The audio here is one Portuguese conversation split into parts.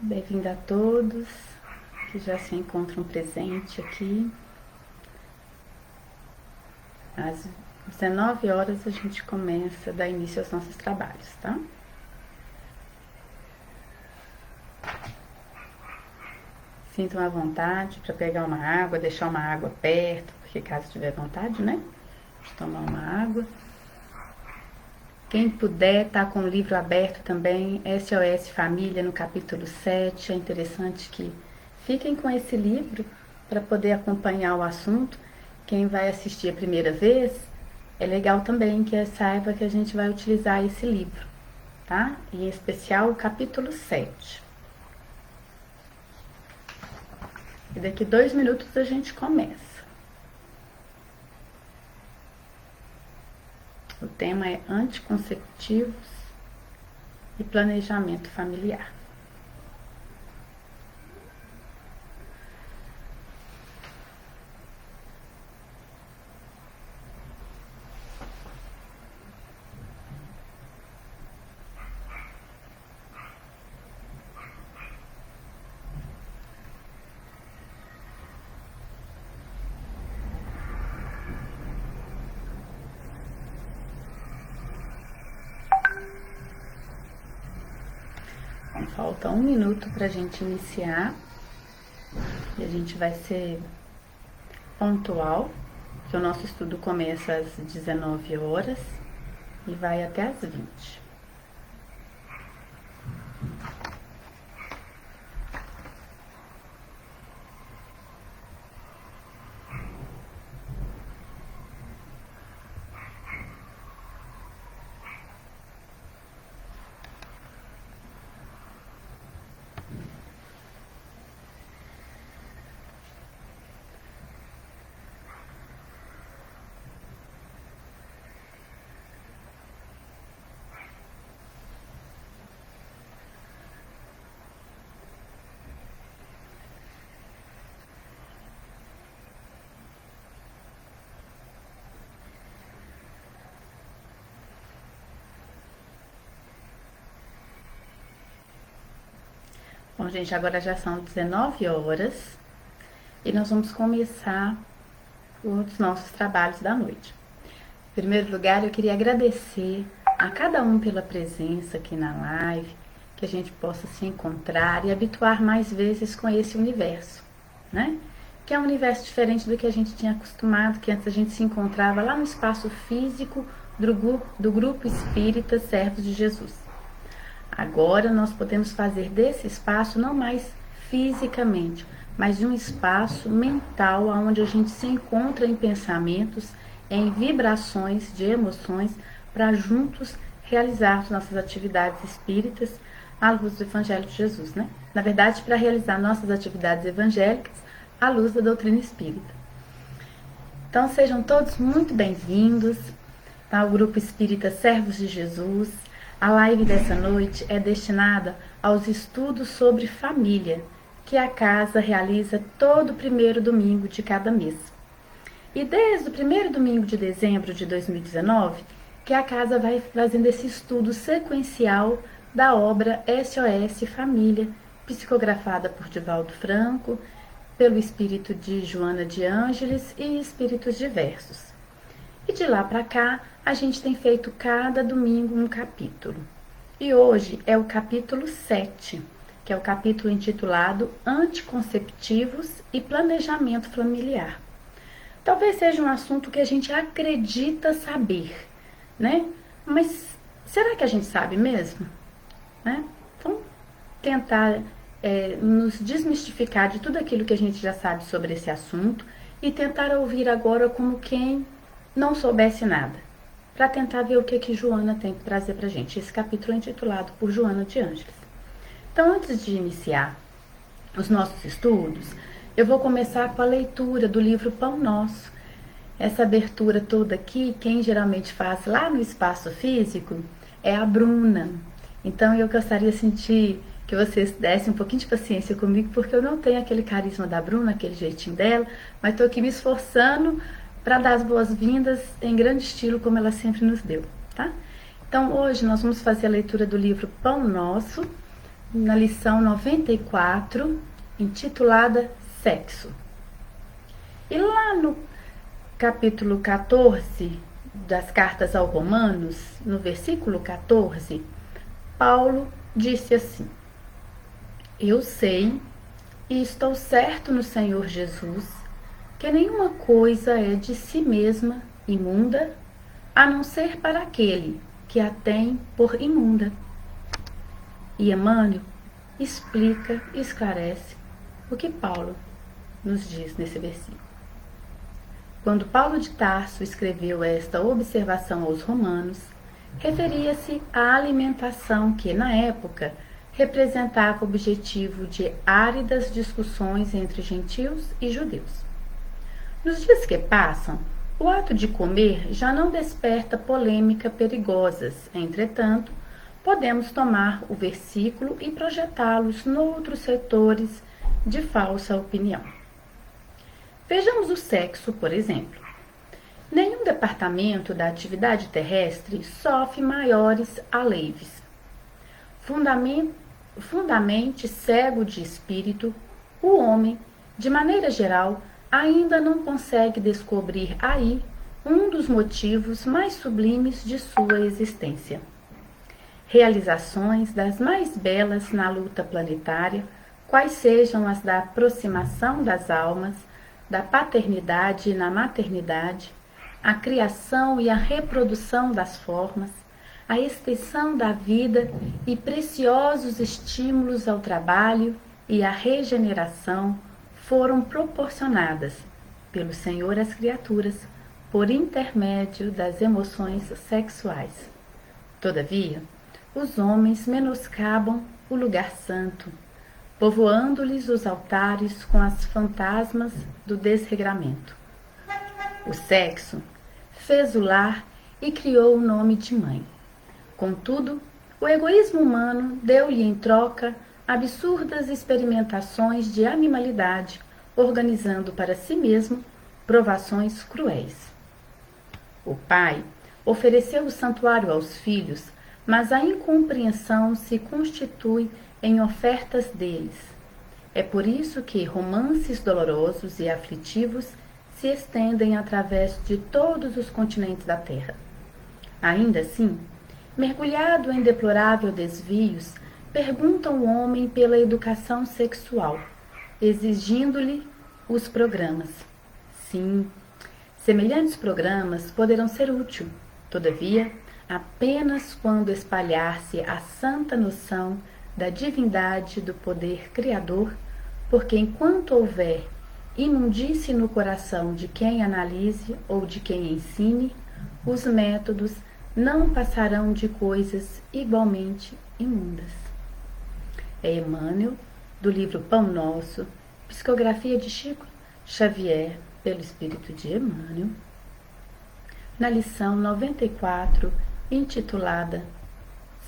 Bem-vindo a todos que já se encontram presentes aqui. Às 19 horas a gente começa a dar início aos nossos trabalhos, tá? Sintam à vontade para pegar uma água, deixar uma água perto, porque caso tiver vontade, né? De tomar uma água. Quem puder, tá com o livro aberto também, SOS Família, no capítulo 7. É interessante que fiquem com esse livro para poder acompanhar o assunto. Quem vai assistir a primeira vez, é legal também que saiba que a gente vai utilizar esse livro, tá? Em especial o capítulo 7. E daqui 2 minutos a gente começa. O tema é anticonceptivos e planejamento familiar. Falta 1 minuto para a gente iniciar e a gente vai ser pontual, que o nosso estudo começa às 19 horas e vai até às 20. Bom, gente, agora já são 19 horas e nós vamos começar os nossos trabalhos da noite. Em primeiro lugar, eu queria agradecer a cada um pela presença aqui na live, que a gente possa se encontrar e habituar mais vezes com esse universo, né? Que é um universo diferente do que a gente tinha acostumado, que antes a gente se encontrava lá no espaço físico do Grupo Espírita Servos de Jesus. Agora nós podemos fazer desse espaço não mais fisicamente, mas de um espaço mental onde a gente se encontra em pensamentos, em vibrações de emoções, para juntos realizar nossas atividades espíritas à luz do Evangelho de Jesus, né? Na verdade, para realizar nossas atividades evangélicas à luz da doutrina espírita. Então sejam todos muito bem-vindos ao Grupo Espírita Servos de Jesus. A live dessa noite é destinada aos estudos sobre família, que a casa realiza todo o primeiro domingo de cada mês. E desde o primeiro domingo de dezembro de 2019, que a casa vai fazendo esse estudo sequencial da obra SOS Família, psicografada por Divaldo Franco, pelo espírito de Joana de Ângeles e espíritos diversos. E de lá para cá, a gente tem feito cada domingo um capítulo. E hoje é o capítulo 7, que é o capítulo intitulado Anticonceptivos e Planejamento Familiar. Talvez seja um assunto que a gente acredita saber, né? Mas será que a gente sabe mesmo? Né? Vamos tentar nos desmistificar de tudo aquilo que a gente já sabe sobre esse assunto e tentar ouvir agora como quem não soubesse nada, para tentar ver o que Joana tem para trazer para a gente. Esse capítulo é intitulado por Joana de Ângeles. Então, antes de iniciar os nossos estudos, eu vou começar com a leitura do livro Pão Nosso. Essa abertura toda aqui, quem geralmente faz lá no espaço físico é a Bruna. Então, eu gostaria de sentir que vocês dessem um pouquinho de paciência comigo, porque eu não tenho aquele carisma da Bruna, aquele jeitinho dela, mas estou aqui me esforçando para dar as boas-vindas em grande estilo, como ela sempre nos deu, tá? Então, hoje nós vamos fazer a leitura do livro Pão Nosso, na lição 94, intitulada Sexo. E lá no capítulo 14 das cartas aos Romanos, no versículo 14, Paulo disse assim: Eu sei e estou certo no Senhor Jesus que nenhuma coisa é de si mesma imunda, a não ser para aquele que a tem por imunda. E Emmanuel explica e esclarece o que Paulo nos diz nesse versículo. Quando Paulo de Tarso escreveu esta observação aos romanos, referia-se à alimentação que, na época, representava o objetivo de áridas discussões entre gentios e judeus. Nos dias que passam, o ato de comer já não desperta polêmica perigosas. Entretanto, podemos tomar o versículo e projetá-los noutros setores de falsa opinião. Vejamos o sexo, por exemplo. Nenhum departamento da atividade terrestre sofre maiores aleives. Fundamente cego de espírito, o homem, de maneira geral, ainda não consegue descobrir aí um dos motivos mais sublimes de sua existência. Realizações das mais belas na luta planetária, quais sejam as da aproximação das almas, da paternidade na maternidade, a criação e a reprodução das formas, a extensão da vida e preciosos estímulos ao trabalho e à regeneração foram proporcionadas pelo Senhor às criaturas por intermédio das emoções sexuais. Todavia, os homens menoscabam o lugar santo, povoando-lhes os altares com as fantasmas do desregramento. O sexo fez o lar e criou o nome de mãe. Contudo, o egoísmo humano deu-lhe em troca absurdas experimentações de animalidade, organizando para si mesmo provações cruéis. O pai ofereceu o santuário aos filhos, mas a incompreensão se constitui em ofertas deles. É por isso que romances dolorosos e aflitivos se estendem através de todos os continentes da Terra. Ainda assim, mergulhado em deplorável desvios, perguntam o homem pela educação sexual, exigindo-lhe os programas. Sim, semelhantes programas poderão ser úteis, todavia, apenas quando espalhar-se a santa noção da divindade do poder criador, porque enquanto houver imundície no coração de quem analise ou de quem ensine, os métodos não passarão de coisas igualmente imundas. É Emmanuel, do livro Pão Nosso, psicografia de Chico Xavier, pelo Espírito de Emmanuel, na lição 94, intitulada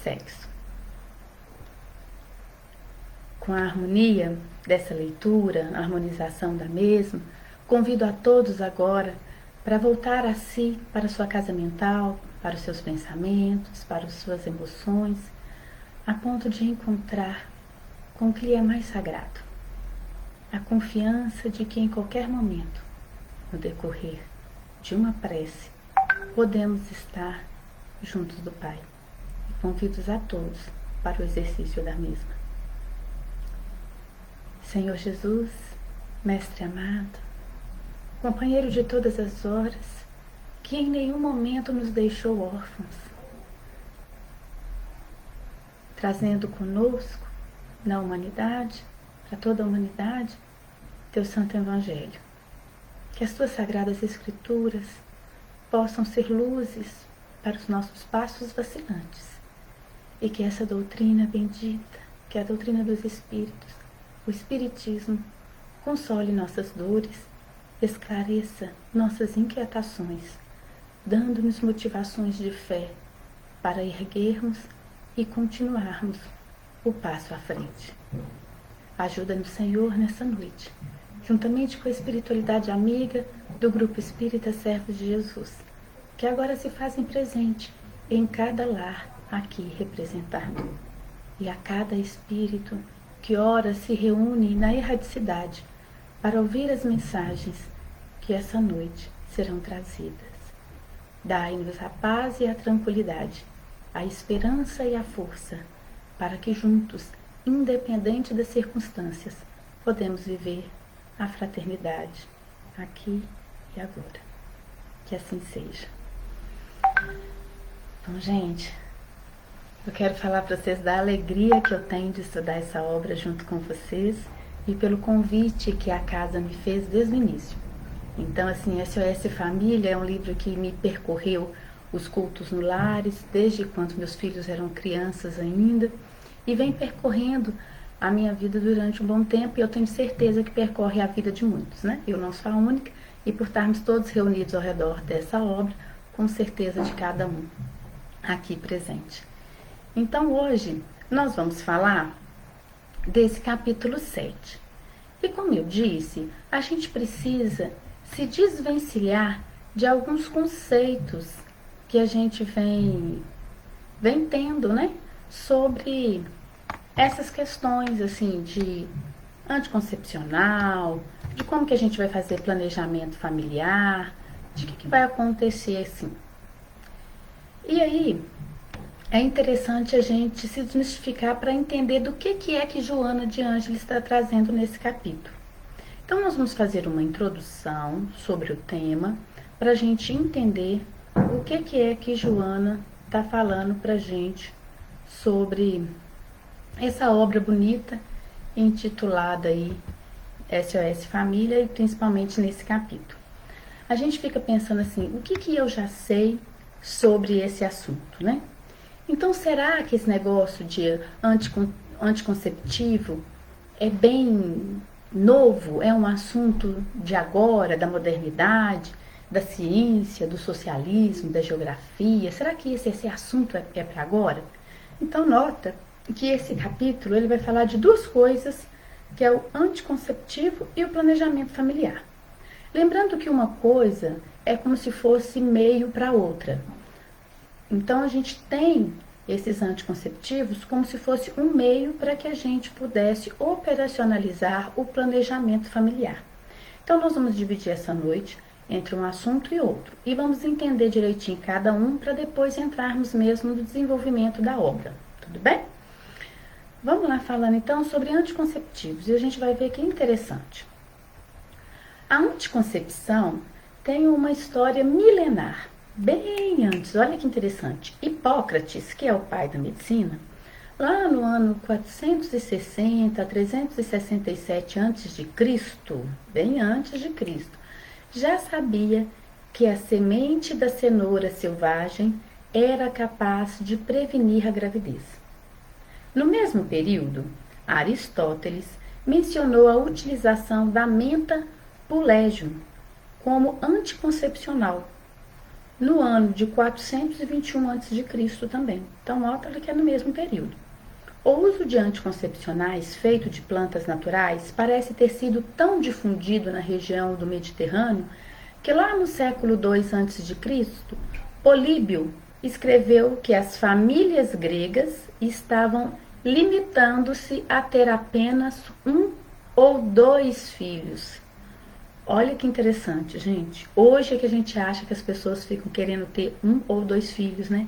Sexo. Com a harmonia dessa leitura, a harmonização da mesma, convido a todos agora para voltar a si, para a sua casa mental, para os seus pensamentos, para as suas emoções, a ponto de encontrar com o que lhe é mais sagrado. A confiança de que em qualquer momento, no decorrer de uma prece, podemos estar juntos do Pai. E convido a todos para o exercício da mesma. Senhor Jesus, Mestre amado, companheiro de todas as horas, que em nenhum momento nos deixou órfãos, trazendo conosco, na humanidade, para toda a humanidade, teu Santo Evangelho. Que as tuas sagradas Escrituras possam ser luzes para os nossos passos vacilantes e que essa doutrina bendita, que é a doutrina dos Espíritos, o Espiritismo, console nossas dores, esclareça nossas inquietações, dando-nos motivações de fé para erguermos e continuarmos o passo à frente. Ajuda-nos, Senhor, nessa noite, juntamente com a espiritualidade amiga do Grupo Espírita Servos de Jesus, que agora se fazem presente em cada lar aqui representado. e a cada espírito que ora se reúne na erradicidade para ouvir as mensagens que essa noite serão trazidas. Dai-nos a paz e a tranquilidade, a esperança e a força, para que juntos, independente das circunstâncias, podemos viver a fraternidade, aqui e agora. Que assim seja. Então, gente, eu quero falar para vocês da alegria que eu tenho de estudar essa obra junto com vocês e pelo convite que a casa me fez desde o início. Então, assim, SOS Família é um livro que me percorreu os cultos no lares, desde quando meus filhos eram crianças ainda, e vem percorrendo a minha vida durante um bom tempo, e eu tenho certeza que percorre a vida de muitos, né? Eu não sou a única, e por estarmos todos reunidos ao redor dessa obra, com certeza de cada um aqui presente. Então, hoje, nós vamos falar desse capítulo 7. E como eu disse, a gente precisa se desvencilhar de alguns conceitos que a gente vem tendo, né? Sobre essas questões, assim, de anticoncepcional, de como que a gente vai fazer planejamento familiar, de que vai acontecer, assim. E aí, é interessante a gente se desmistificar para entender do que é que Joana de Ângeles está trazendo nesse capítulo. Então, nós vamos fazer uma introdução sobre o tema, para a gente entender o que é que Joana está falando para a gente sobre essa obra bonita, intitulada aí SOS Família, e principalmente nesse capítulo. A gente fica pensando assim, o que eu já sei sobre esse assunto, né? Então, será que esse negócio de anticonceptivo é bem novo? É um assunto de agora, da modernidade, da ciência, do socialismo, da geografia? Será que esse assunto é para agora? Então, nota que esse capítulo ele vai falar de duas coisas, que é o anticonceptivo e o planejamento familiar. Lembrando que uma coisa é como se fosse meio para outra. Então, a gente tem esses anticonceptivos como se fosse um meio para que a gente pudesse operacionalizar o planejamento familiar. Então, nós vamos dividir essa noite entre um assunto e outro. E vamos entender direitinho cada um para depois entrarmos mesmo no desenvolvimento da obra. Tudo bem? Vamos lá falando então sobre anticonceptivos. E a gente vai ver que é interessante. A anticoncepção tem uma história milenar. Bem antes, olha que interessante, Hipócrates, que é o pai da medicina, lá no ano 460 a 367 a.C., bem antes de Cristo, já sabia que a semente da cenoura selvagem era capaz de prevenir a gravidez. No mesmo período, Aristóteles mencionou a utilização da menta pulégium como anticoncepcional, no ano de 421 a.C. também. Então, olha que é no mesmo período. O uso de anticoncepcionais feito de plantas naturais parece ter sido tão difundido na região do Mediterrâneo que lá no século II a.C., Políbio escreveu que as famílias gregas estavam limitando-se a ter apenas um ou dois filhos. Olha que interessante, gente. Hoje é que a gente acha que as pessoas ficam querendo ter um ou dois filhos, né?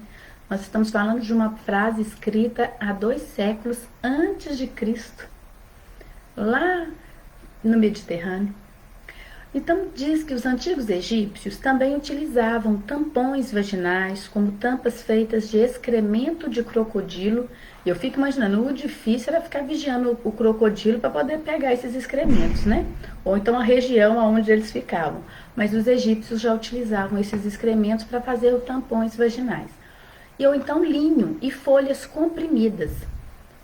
Nós estamos falando de uma frase escrita há 2 séculos antes de Cristo, lá no Mediterrâneo. Então, diz que os antigos egípcios também utilizavam tampões vaginais como tampas feitas de excremento de crocodilo. E eu fico imaginando, o difícil era ficar vigiando o crocodilo para poder pegar esses excrementos, né? Ou então a região onde eles ficavam. Mas os egípcios já utilizavam esses excrementos para fazer os tampões vaginais. Ou então linho e folhas comprimidas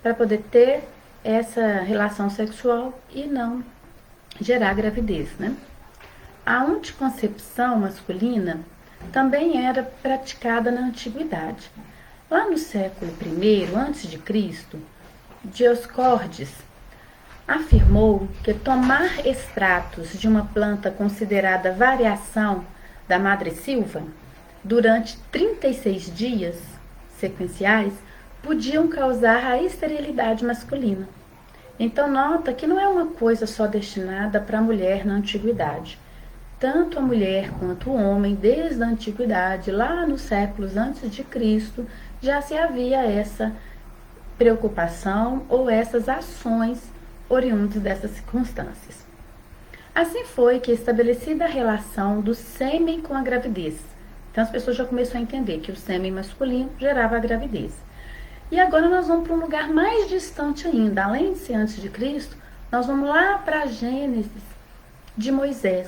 para poder ter essa relação sexual e não gerar gravidez, né? A anticoncepção masculina também era praticada na antiguidade. Lá no século I a.C., Dioscórides afirmou que tomar extratos de uma planta considerada variação da madressilva durante 36 dias sequenciais podiam causar a esterilidade masculina. Então nota que não é uma coisa só destinada para a mulher na antiguidade. Tanto a mulher quanto o homem, desde a antiguidade, lá nos séculos antes de Cristo, já se havia essa preocupação ou essas ações oriundas dessas circunstâncias. Assim foi que estabelecida a relação do sêmen com a gravidez. Então as pessoas já começaram a entender que o sêmen masculino gerava a gravidez. E agora nós vamos para um lugar mais distante ainda. Além de ser antes de Cristo, nós vamos lá para Gênesis de Moisés,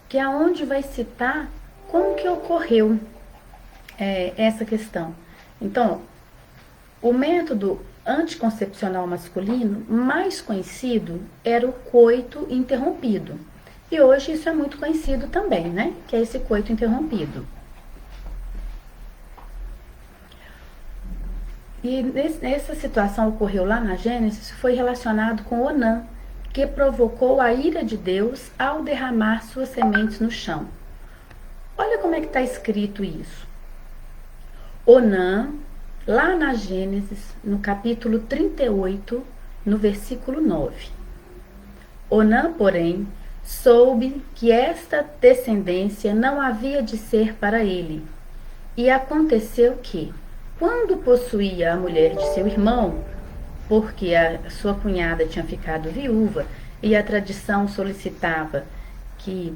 que é onde vai citar como que ocorreu essa questão. Então, o método anticoncepcional masculino mais conhecido era o coito interrompido. E hoje isso é muito conhecido também, né? Que é esse coito interrompido. E nessa situação ocorreu lá na Gênesis, foi relacionado com Onã, que provocou a ira de Deus ao derramar suas sementes no chão. Olha como é que está escrito isso. Onã, lá na Gênesis, no capítulo 38, no versículo 9. Onã, porém, soube que esta descendência não havia de ser para ele. E aconteceu que, quando possuía a mulher de seu irmão, porque a sua cunhada tinha ficado viúva e a tradição solicitava que,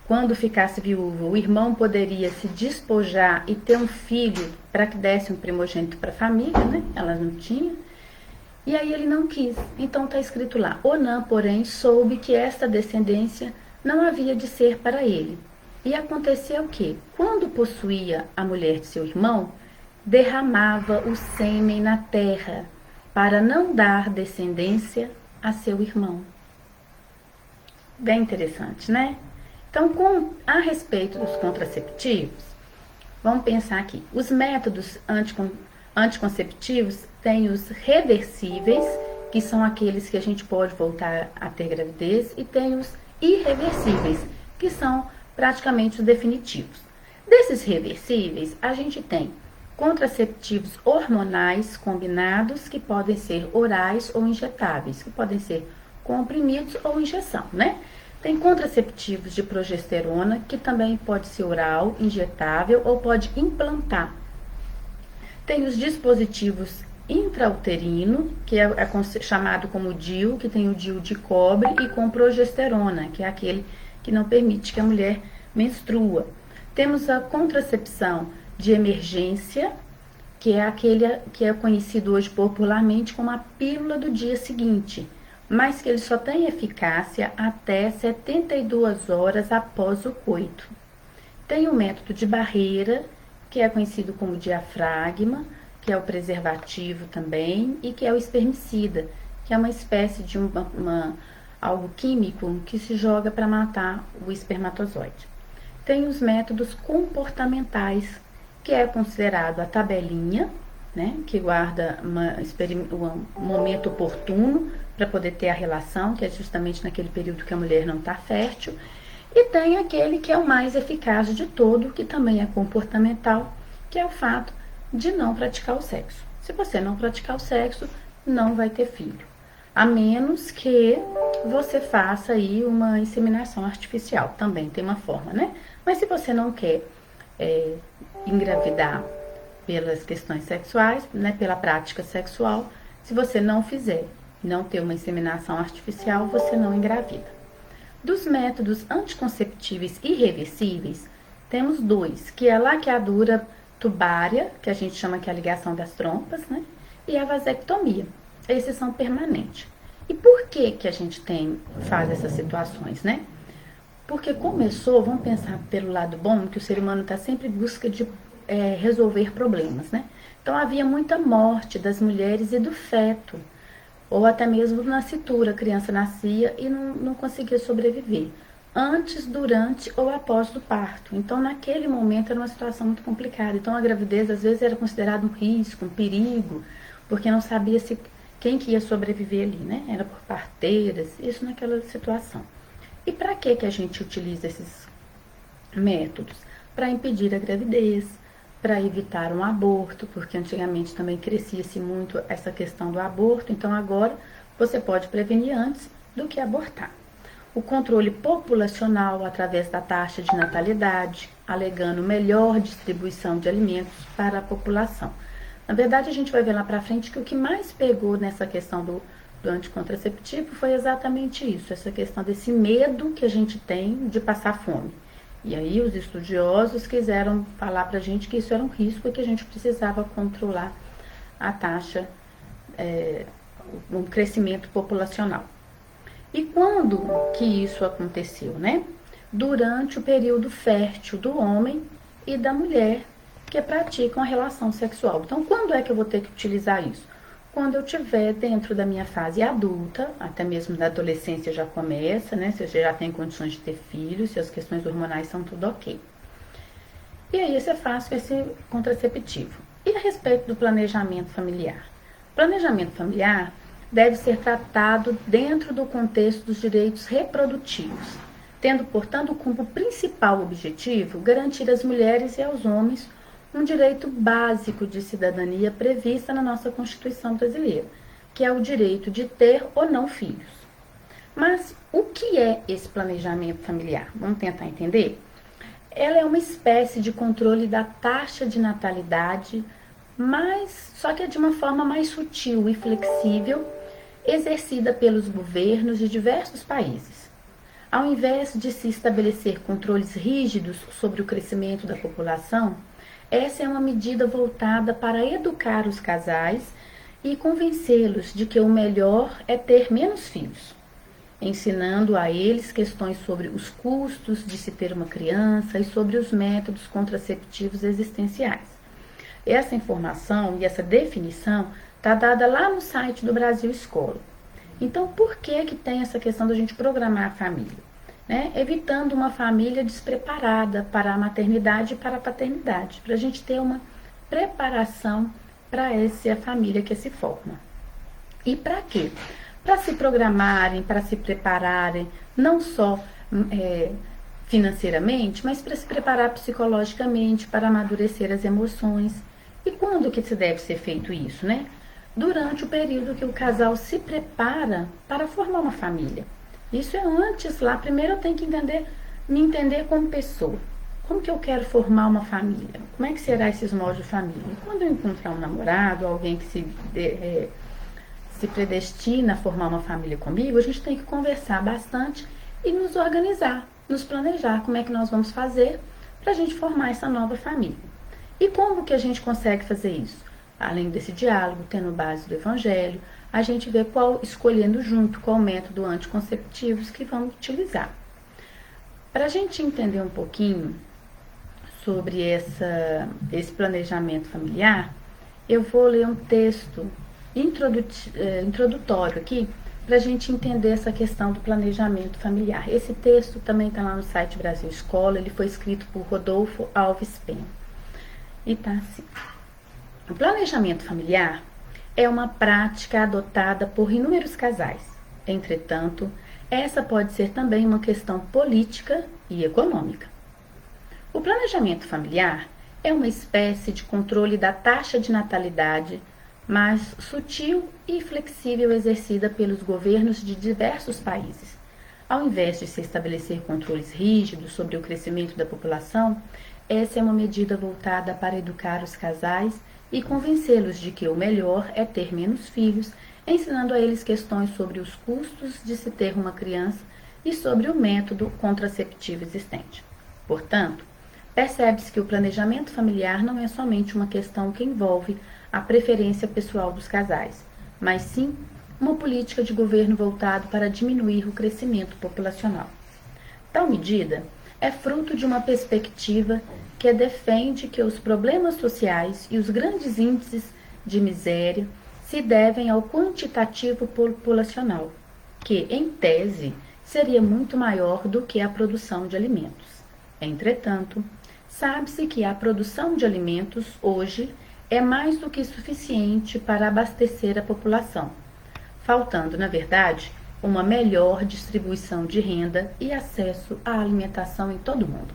quando ficasse viúvo, o irmão poderia se despojar e ter um filho para que desse um primogênito para a família, né? Ela não tinha. E aí ele não quis. Então está escrito lá: Onã, porém, soube que esta descendência não havia de ser para ele. E aconteceu que, quando possuía a mulher de seu irmão, derramava o sêmen na terra, para não dar descendência a seu irmão. Bem interessante, né? Então, a respeito dos contraceptivos, vamos pensar aqui. Os métodos anticonceptivos têm os reversíveis, que são aqueles que a gente pode voltar a ter gravidez, e tem os irreversíveis, que são praticamente os definitivos. Desses reversíveis, a gente tem contraceptivos hormonais combinados, que podem ser orais ou injetáveis, que podem ser comprimidos ou injeção, né? Tem contraceptivos de progesterona, que também pode ser oral, injetável ou pode implantar. Tem os dispositivos intrauterino, que é chamado como DIU, que tem o DIU de cobre, e com progesterona, que é aquele que não permite que a mulher menstrua. Temos a contracepção de emergência, que é aquele que é conhecido hoje popularmente como a pílula do dia seguinte, mas que ele só tem eficácia até 72 horas após o coito. Tem o método de barreira, que é conhecido como diafragma, que é o preservativo também, e que é o espermicida, que é uma espécie de algo químico que se joga para matar o espermatozoide. Tem os métodos comportamentais, que é considerado a tabelinha, né, que guarda um momento oportuno para poder ter a relação, que é justamente naquele período que a mulher não está fértil. E tem aquele que é o mais eficaz de todo, que também é comportamental, que é o fato de não praticar o sexo. Se você não praticar o sexo, não vai ter filho. A menos que você faça aí uma inseminação artificial. Também tem uma forma, né? Mas se você não quer engravidar pelas questões sexuais, né, pela prática sexual, se você não fizer, não ter uma inseminação artificial, você não engravida. Dos métodos anticonceptíveis irreversíveis, temos dois, que é a laqueadura tubária, que a gente chama que é a ligação das trompas, né, e a vasectomia. Esses são permanentes. E por que a gente faz essas situações, né? Porque começou, vamos pensar pelo lado bom, que o ser humano está sempre em busca de resolver problemas, né? Então havia muita morte das mulheres e do feto, ou até mesmo na nascitura, a criança nascia e não conseguia sobreviver, antes, durante ou após o parto. Então naquele momento era uma situação muito complicada. Então a gravidez às vezes era considerada um risco, um perigo, porque não sabia quem que ia sobreviver ali, né? Era por parteiras, isso naquela situação. E para que a gente utiliza esses métodos? Para impedir a gravidez, para evitar um aborto, porque antigamente também crescia-se muito essa questão do aborto, então agora você pode prevenir antes do que abortar. O controle populacional através da taxa de natalidade, alegando melhor distribuição de alimentos para a população. Na verdade, a gente vai ver lá para frente que o que mais pegou nessa questão do anticontraceptivo foi exatamente isso, essa questão desse medo que a gente tem de passar fome. E aí os estudiosos quiseram falar para a gente que isso era um risco e que a gente precisava controlar a taxa, o crescimento populacional. E quando que isso aconteceu, né? Durante o período fértil do homem e da mulher que praticam a relação sexual. Então, quando é que eu vou ter que utilizar isso? Quando eu estiver dentro da minha fase adulta, até mesmo da adolescência já começa, né? Se eu já tenho condições de ter filhos, se as questões hormonais são tudo ok. E aí você faz com esse contraceptivo. E a respeito do planejamento familiar? Planejamento familiar deve ser tratado dentro do contexto dos direitos reprodutivos, tendo, portanto, como principal objetivo garantir às mulheres e aos homens um direito básico de cidadania prevista na nossa Constituição brasileira, que é o direito de ter ou não filhos. Mas o que é esse planejamento familiar? Vamos tentar entender? Ela é uma espécie de controle da taxa de natalidade, só que é de uma forma mais sutil e flexível, exercida pelos governos de diversos países. Ao invés de se estabelecer controles rígidos sobre o crescimento da população, essa é uma medida voltada para educar os casais e convencê-los de que o melhor é ter menos filhos, ensinando a eles questões sobre os custos de se ter uma criança e sobre os métodos contraceptivos existenciais. Essa informação e essa definição está dada lá no site do Brasil Escola. Então, por que tem essa questão da gente programar a família? Né? Evitando uma família despreparada para a maternidade e para a paternidade, para a gente ter uma preparação para essa família que se forma. E para quê? Para se programarem, para se prepararem, não só financeiramente, mas para se preparar psicologicamente, para amadurecer as emoções. E quando que se deve ser feito isso, né? Durante o período que o casal se prepara para formar uma família. Isso é antes lá, primeiro eu tenho que me entender como pessoa. Como que eu quero formar uma família? Como é que será esses moldes de família? E quando eu encontrar um namorado, alguém que se predestina a formar uma família comigo, a gente tem que conversar bastante e nos organizar, nos planejar como é que nós vamos fazer para a gente formar essa nova família. E como que a gente consegue fazer isso? Além desse diálogo, tendo base do evangelho, a gente vê escolhendo junto qual método anticonceptivos que vamos utilizar. Para a gente entender um pouquinho sobre esse planejamento familiar, eu vou ler um texto introdutório aqui, para a gente entender essa questão do planejamento familiar. Esse texto também está lá no site Brasil Escola, ele foi escrito por Rodolfo Alves Penha. E tá assim. O planejamento familiar é uma prática adotada por inúmeros casais. Entretanto, essa pode ser também uma questão política e econômica. O planejamento familiar é uma espécie de controle da taxa de natalidade mais sutil e flexível exercida pelos governos de diversos países. Ao invés de se estabelecer controles rígidos sobre o crescimento da população, essa é uma medida voltada para educar os casais e convencê-los de que o melhor é ter menos filhos, ensinando a eles questões sobre os custos de se ter uma criança e sobre o método contraceptivo existente. Portanto, percebe-se que o planejamento familiar não é somente uma questão que envolve a preferência pessoal dos casais, mas sim uma política de governo voltado para diminuir o crescimento populacional. Tal medida é fruto de uma perspectiva que defende que os problemas sociais e os grandes índices de miséria se devem ao quantitativo populacional, que, em tese, seria muito maior do que a produção de alimentos. Entretanto, sabe-se que a produção de alimentos hoje é mais do que suficiente para abastecer a população, faltando, na verdade, uma melhor distribuição de renda e acesso à alimentação em todo o mundo.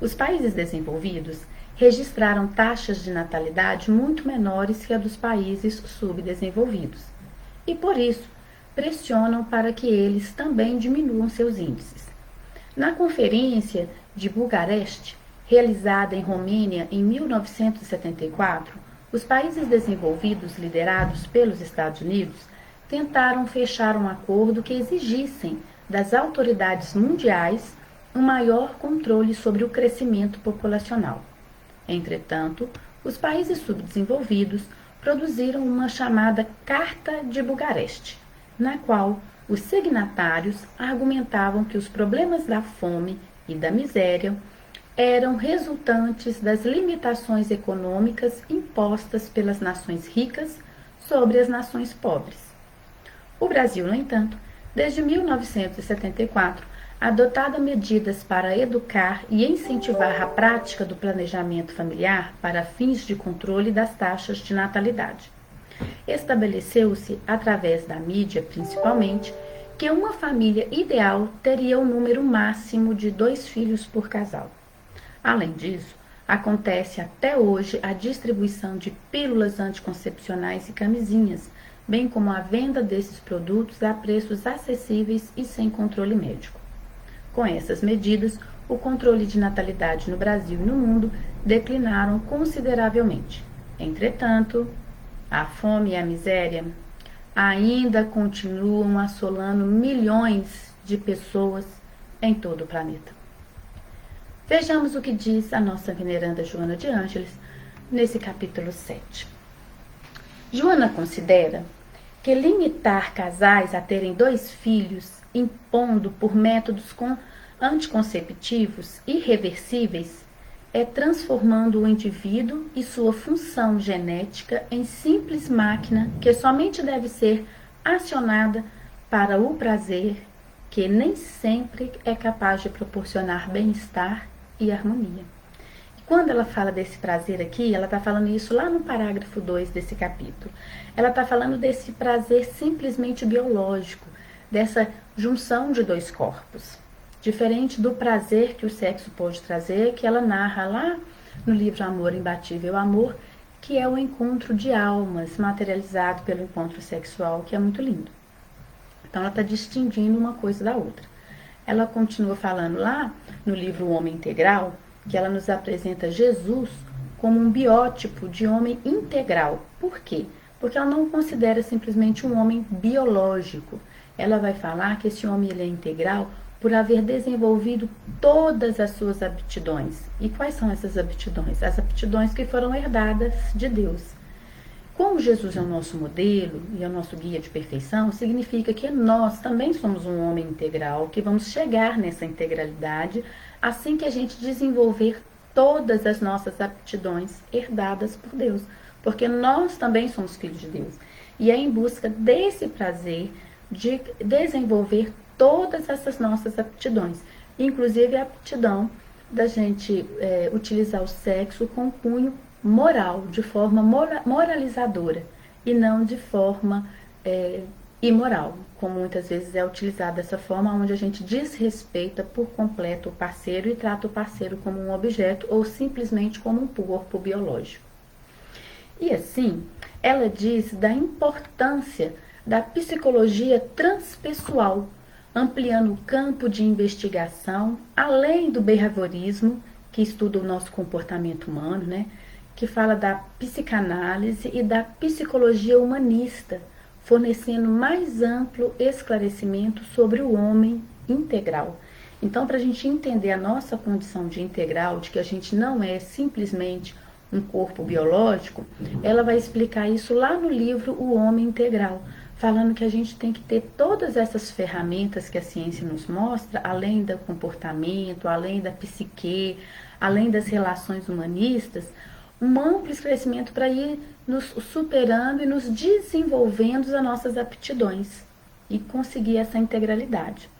Os países desenvolvidos registraram taxas de natalidade muito menores que a dos países subdesenvolvidos e, por isso, pressionam para que eles também diminuam seus índices. Na Conferência de Bucareste, realizada em Romênia em 1974, os países desenvolvidos liderados pelos Estados Unidos tentaram fechar um acordo que exigissem das autoridades mundiais um maior controle sobre o crescimento populacional. Entretanto, os países subdesenvolvidos produziram uma chamada Carta de Bucareste, na qual os signatários argumentavam que os problemas da fome e da miséria eram resultantes das limitações econômicas impostas pelas nações ricas sobre as nações pobres. O Brasil, no entanto, desde 1974, adotado medidas para educar e incentivar a prática do planejamento familiar para fins de controle das taxas de natalidade. Estabeleceu-se, através da mídia principalmente, que uma família ideal teria o número máximo de 2 filhos por casal. Além disso, acontece até hoje a distribuição de pílulas anticoncepcionais e camisinhas, bem como a venda desses produtos a preços acessíveis e sem controle médico. Com essas medidas, o controle de natalidade no Brasil e no mundo declinaram consideravelmente. Entretanto, a fome e a miséria ainda continuam assolando milhões de pessoas em todo o planeta. Vejamos o que diz a nossa veneranda Joana de Ângeles nesse capítulo 7. Joana considera que limitar casais a terem 2 filhos, impondo por métodos anticonceptivos irreversíveis, é transformando o indivíduo e sua função genética em simples máquina que somente deve ser acionada para o prazer, que nem sempre é capaz de proporcionar bem-estar e harmonia. E quando ela fala desse prazer aqui, ela está falando isso lá no parágrafo 2 desse capítulo. Ela está falando desse prazer simplesmente biológico, dessa junção de 2 corpos. Diferente do prazer que o sexo pode trazer, que ela narra lá no livro Amor Imbatível Amor, que é o encontro de almas materializado pelo encontro sexual, que é muito lindo. Então ela está distinguindo uma coisa da outra. Ela continua falando lá no livro O Homem Integral, que ela nos apresenta Jesus como um biótipo de homem integral. Por quê? Porque ela não considera simplesmente um homem biológico. Ela vai falar que esse homem ele é integral por haver desenvolvido todas as suas aptidões. E quais são essas aptidões? As aptidões que foram herdadas de Deus. Como Jesus é o nosso modelo e é o nosso guia de perfeição, significa que nós também somos um homem integral, que vamos chegar nessa integralidade assim que a gente desenvolver todas as nossas aptidões herdadas por Deus. Porque nós também somos filhos de Deus. E é em busca desse prazer de desenvolver todas essas nossas aptidões, inclusive a aptidão da gente utilizar o sexo com cunho moral, de forma moralizadora, e não de forma imoral, como muitas vezes é utilizada dessa forma, onde a gente desrespeita por completo o parceiro e trata o parceiro como um objeto ou simplesmente como um corpo biológico. E assim, ela diz da importância da psicologia transpessoal, ampliando o campo de investigação, além do behaviorismo, que estuda o nosso comportamento humano, né? Que fala da psicanálise e da psicologia humanista, fornecendo mais amplo esclarecimento sobre o homem integral. Então, para a gente entender a nossa condição de integral, de que a gente não é simplesmente um corpo biológico, ela vai explicar isso lá no livro O Homem Integral, falando que a gente tem que ter todas essas ferramentas que a ciência nos mostra, além do comportamento, além da psique, além das relações humanistas, um amplo esclarecimento para ir nos superando e nos desenvolvendo as nossas aptidões e conseguir essa integralidade.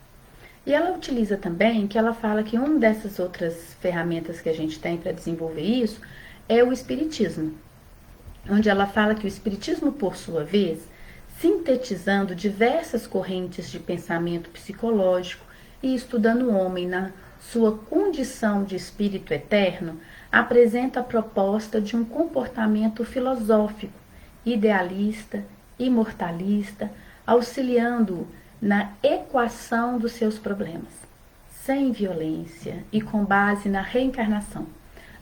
E ela utiliza também, que ela fala que uma dessas outras ferramentas que a gente tem para desenvolver isso é o espiritismo, onde ela fala que o espiritismo, por sua vez, sintetizando diversas correntes de pensamento psicológico e estudando o homem na sua condição de espírito eterno, apresenta a proposta de um comportamento filosófico, idealista, imortalista, auxiliando-o na equação dos seus problemas, sem violência e com base na reencarnação,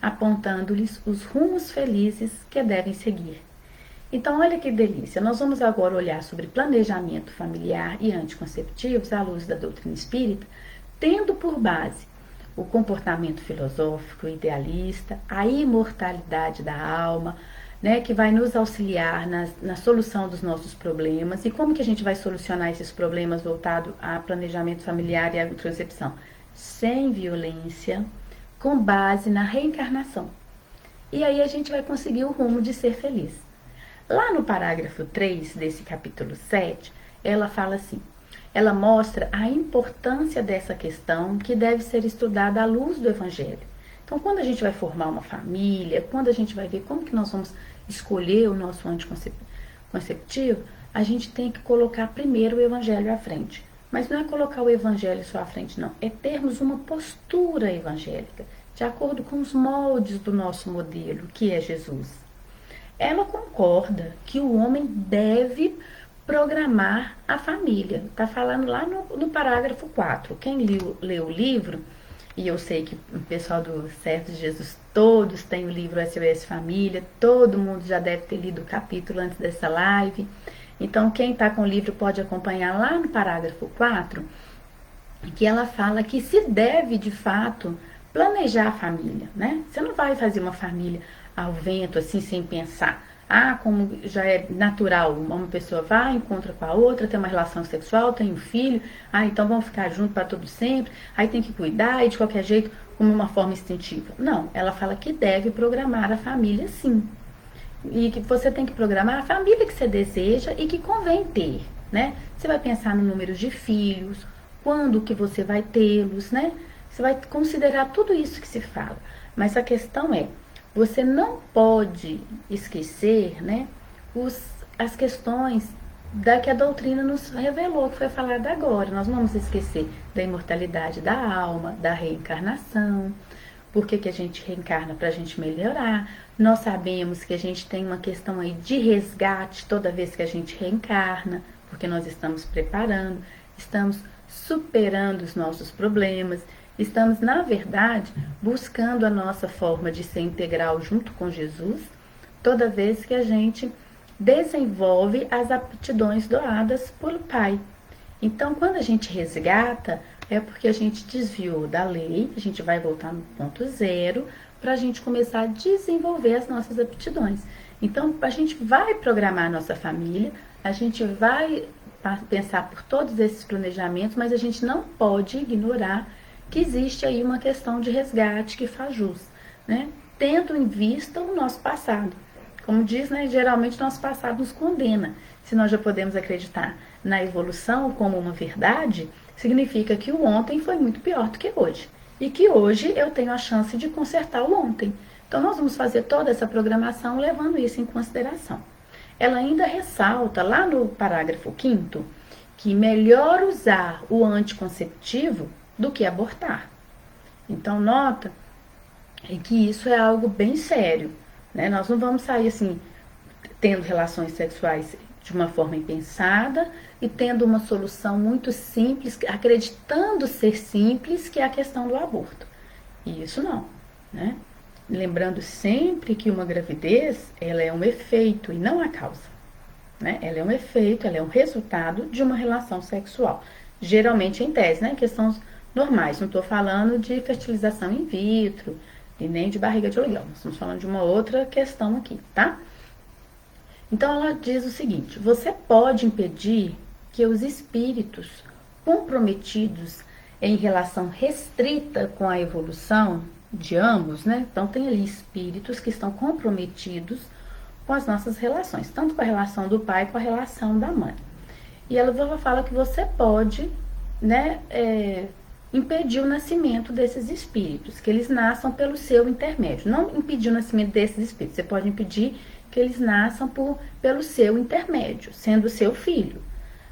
apontando-lhes os rumos felizes que devem seguir. Então, olha que delícia, nós vamos agora olhar sobre planejamento familiar e anticonceptivos à luz da doutrina espírita, tendo por base o comportamento filosófico, idealista, a imortalidade da alma, né, que vai nos auxiliar na solução dos nossos problemas. E como que a gente vai solucionar esses problemas voltado a planejamento familiar e a anticoncepção? Sem violência, com base na reencarnação. E aí a gente vai conseguir o rumo de ser feliz. Lá no parágrafo 3 desse capítulo 7, ela fala assim, ela mostra a importância dessa questão que deve ser estudada à luz do Evangelho. Então, quando a gente vai formar uma família, quando a gente vai ver como que nós vamos escolher o nosso anticonceptivo, a gente tem que colocar primeiro o Evangelho à frente. Mas não é colocar o Evangelho só à frente, não. É termos uma postura evangélica, de acordo com os moldes do nosso modelo, que é Jesus. Ela concorda que o homem deve programar a família. Está falando lá no parágrafo 4. Quem leu o livro, e eu sei que o pessoal do Certo de Jesus, todos têm o livro SOS Família, todo mundo já deve ter lido o capítulo antes dessa live. Então, quem está com o livro pode acompanhar lá no parágrafo 4, que ela fala que se deve, de fato, planejar a família, né? Você não vai fazer uma família ao vento, assim, sem pensar. Ah, como já é natural, uma pessoa vai, encontra com a outra, tem uma relação sexual, tem um filho, então vamos ficar juntos para todo sempre, aí tem que cuidar e de qualquer jeito, como uma forma instintiva. Não, ela fala que deve programar a família sim. E que você tem que programar a família que você deseja e que convém ter, né? Você vai pensar no número de filhos, quando que você vai tê-los, né? Você vai considerar tudo isso que se fala. Mas a questão é, você não pode esquecer, né, as questões que a doutrina nos revelou, que foi falada agora. Nós não vamos esquecer da imortalidade da alma, da reencarnação. Por que a gente reencarna? Para a gente melhorar. Nós sabemos que a gente tem uma questão aí de resgate toda vez que a gente reencarna, porque nós estamos preparando, estamos superando os nossos problemas. Estamos, na verdade, buscando a nossa forma de ser integral junto com Jesus, toda vez que a gente desenvolve as aptidões doadas pelo Pai. Então, quando a gente resgata, é porque a gente desviou da lei, a gente vai voltar no ponto zero, para a gente começar a desenvolver as nossas aptidões. Então, a gente vai programar a nossa família, a gente vai pensar por todos esses planejamentos, mas a gente não pode ignorar que existe aí uma questão de resgate que faz jus, né? Tendo em vista o nosso passado. Como diz, né, geralmente nosso passado nos condena. Se nós já podemos acreditar na evolução como uma verdade, significa que o ontem foi muito pior do que hoje. E que hoje eu tenho a chance de consertar o ontem. Então nós vamos fazer toda essa programação levando isso em consideração. Ela ainda ressalta lá no parágrafo 5º que melhor usar o anticonceptivo do que abortar. Então, nota que isso é algo bem sério, né? Nós não vamos sair assim, tendo relações sexuais de uma forma impensada e tendo uma solução muito simples, acreditando ser simples, que é a questão do aborto. E isso não, né? Lembrando sempre que uma gravidez, ela é um efeito e não a causa, né? Ela é um efeito, ela é um resultado de uma relação sexual. Geralmente em tese, né? Questões normais, não estou falando de fertilização in vitro e nem de barriga de aluguel, nós estamos falando de uma outra questão aqui, tá? Então ela diz o seguinte, você pode impedir que os espíritos comprometidos em relação restrita com a evolução de ambos, né? Então tem ali espíritos que estão comprometidos com as nossas relações, tanto com a relação do pai com a relação da mãe. E ela fala que você pode, né, impedir o nascimento desses espíritos, que eles nasçam pelo seu intermédio. Não impedir o nascimento desses espíritos, você pode impedir que eles nasçam pelo seu intermédio, sendo seu filho.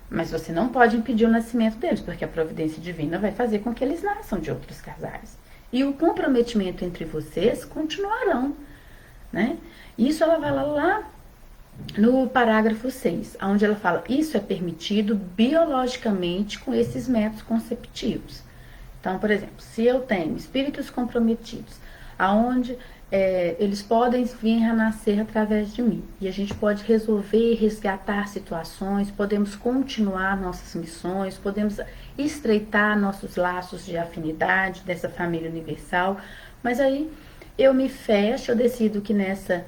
Mas você não pode impedir o nascimento deles, porque a providência divina vai fazer com que eles nasçam de outros casais. E o comprometimento entre vocês continuarão, né? Isso ela vai lá no parágrafo 6, onde ela fala, isso é permitido biologicamente com esses métodos conceptivos. Então, por exemplo, se eu tenho espíritos comprometidos, aonde eles podem vir a nascer através de mim, e a gente pode resolver, resgatar situações, podemos continuar nossas missões, podemos estreitar nossos laços de afinidade dessa família universal, mas aí eu me fecho, eu decido que nessa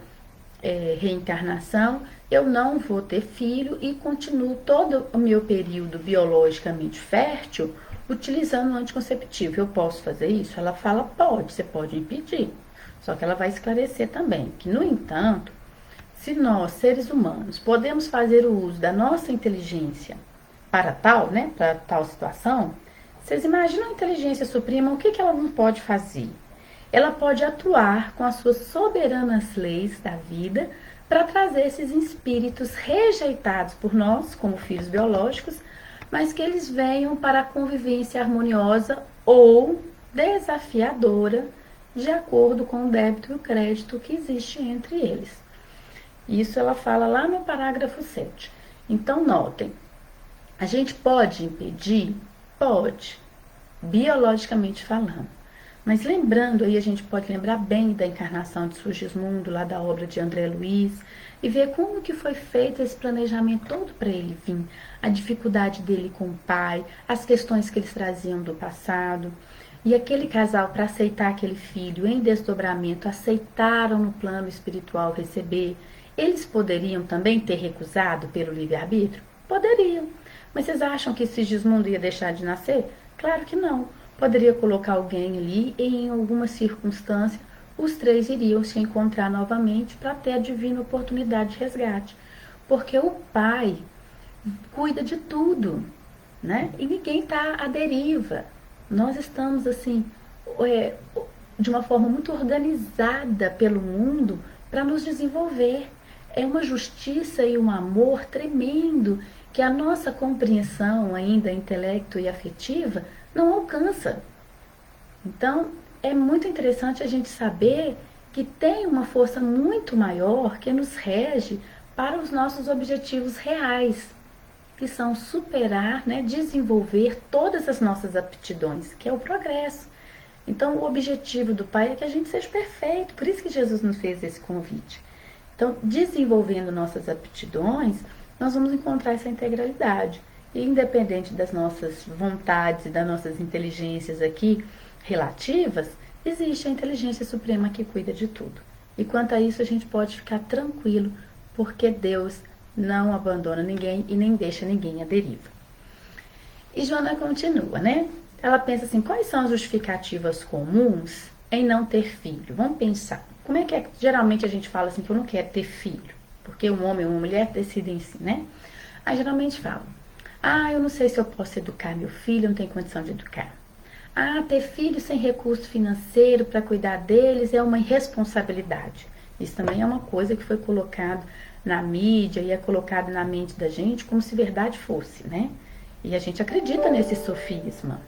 reencarnação, eu não vou ter filho e continuo todo o meu período biologicamente fértil utilizando o anticonceptivo. Eu posso fazer isso? Ela fala, pode, você pode impedir. Só que ela vai esclarecer também que, no entanto, se nós, seres humanos, podemos fazer o uso da nossa inteligência para tal, né, para tal situação, vocês imaginam a inteligência suprema, o que ela não pode fazer? Ela pode atuar com as suas soberanas leis da vida para trazer esses espíritos rejeitados por nós, como filhos biológicos, mas que eles venham para a convivência harmoniosa ou desafiadora, de acordo com o débito e o crédito que existe entre eles. Isso ela fala lá no parágrafo 7. Então, notem, a gente pode impedir? Pode, biologicamente falando. Mas lembrando, aí a gente pode lembrar bem da encarnação de Sugismundo, lá da obra de André Luiz, e ver como que foi feito esse planejamento todo para ele vir, a dificuldade dele com o pai, as questões que eles traziam do passado. E aquele casal, para aceitar aquele filho em desdobramento, aceitaram no plano espiritual receber. Eles poderiam também ter recusado pelo livre-arbítrio? Poderiam. Mas vocês acham que Sigismundo ia deixar de nascer? Claro que não. Poderia colocar alguém ali e em alguma circunstância os três iriam se encontrar novamente para ter a divina oportunidade de resgate. Porque o pai cuida de tudo, né? E ninguém está à deriva. Nós estamos assim, de uma forma muito organizada pelo mundo para nos desenvolver. É uma justiça e um amor tremendo que a nossa compreensão ainda intelecto e afetiva não alcança. Então, é muito interessante a gente saber que tem uma força muito maior que nos rege para os nossos objetivos reais, que são superar, né, desenvolver todas as nossas aptidões, que é o progresso. Então, o objetivo do Pai é que a gente seja perfeito, por isso que Jesus nos fez esse convite. Então, desenvolvendo nossas aptidões, nós vamos encontrar essa integralidade. E independente das nossas vontades e das nossas inteligências aqui relativas, existe a inteligência suprema que cuida de tudo. E quanto a isso, a gente pode ficar tranquilo, porque Deus não abandona ninguém e nem deixa ninguém à deriva. E Joana continua, né? Ela pensa assim, quais são as justificativas comuns em não ter filho? Vamos pensar. Como é que geralmente a gente fala assim, que eu não quero ter filho? Porque um homem ou uma mulher decidem sim, né? Aí geralmente falam, eu não sei se eu posso educar meu filho, eu não tenho condição de educar. Ter filho sem recurso financeiro para cuidar deles é uma irresponsabilidade. Isso também é uma coisa que foi colocado na mídia e é colocado na mente da gente como se verdade fosse, né? E a gente acredita nesse sofisma.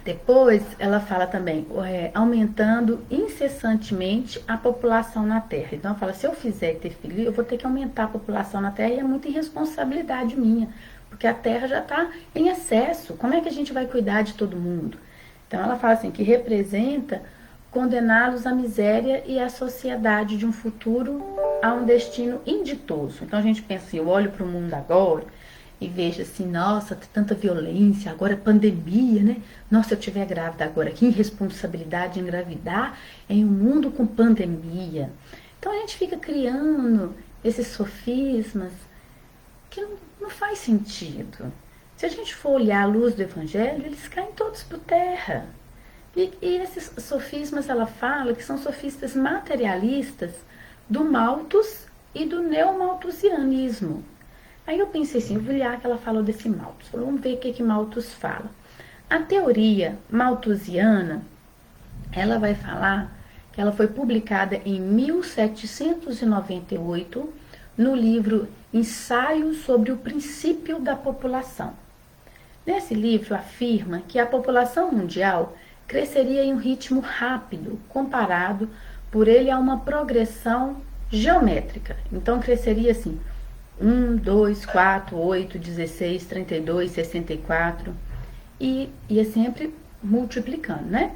Depois ela fala também, aumentando incessantemente a população na Terra. Então ela fala, se eu fizer ter filho, eu vou ter que aumentar a população na Terra e é muita irresponsabilidade minha, porque a Terra já está em excesso. Como é que a gente vai cuidar de todo mundo? Então ela fala assim, que representa condená-los à miséria e à sociedade de um futuro a um destino inditoso. Então a gente pensa assim, eu olho para o mundo agora e vejo assim, nossa, tanta violência, agora é pandemia, né? Nossa, se eu estiver grávida agora, que irresponsabilidade engravidar em um mundo com pandemia. Então a gente fica criando esses sofismas que não faz sentido. Se a gente for olhar a luz do Evangelho, eles caem todos por terra. E esses sofismas, ela fala que são sofistas materialistas do Malthus e do neomalthusianismo. Aí eu pensei assim, eu vou olhar que ela falou desse Malthus. Vamos ver o que Malthus fala. A teoria malthusiana, ela vai falar que ela foi publicada em 1798 no livro Ensaio sobre o Princípio da População. Nesse livro afirma que a população mundial cresceria em um ritmo rápido, comparado por ele a uma progressão geométrica. Então cresceria assim, 1, 2, 4, 8, 16, 32, 64 e ia sempre multiplicando, né?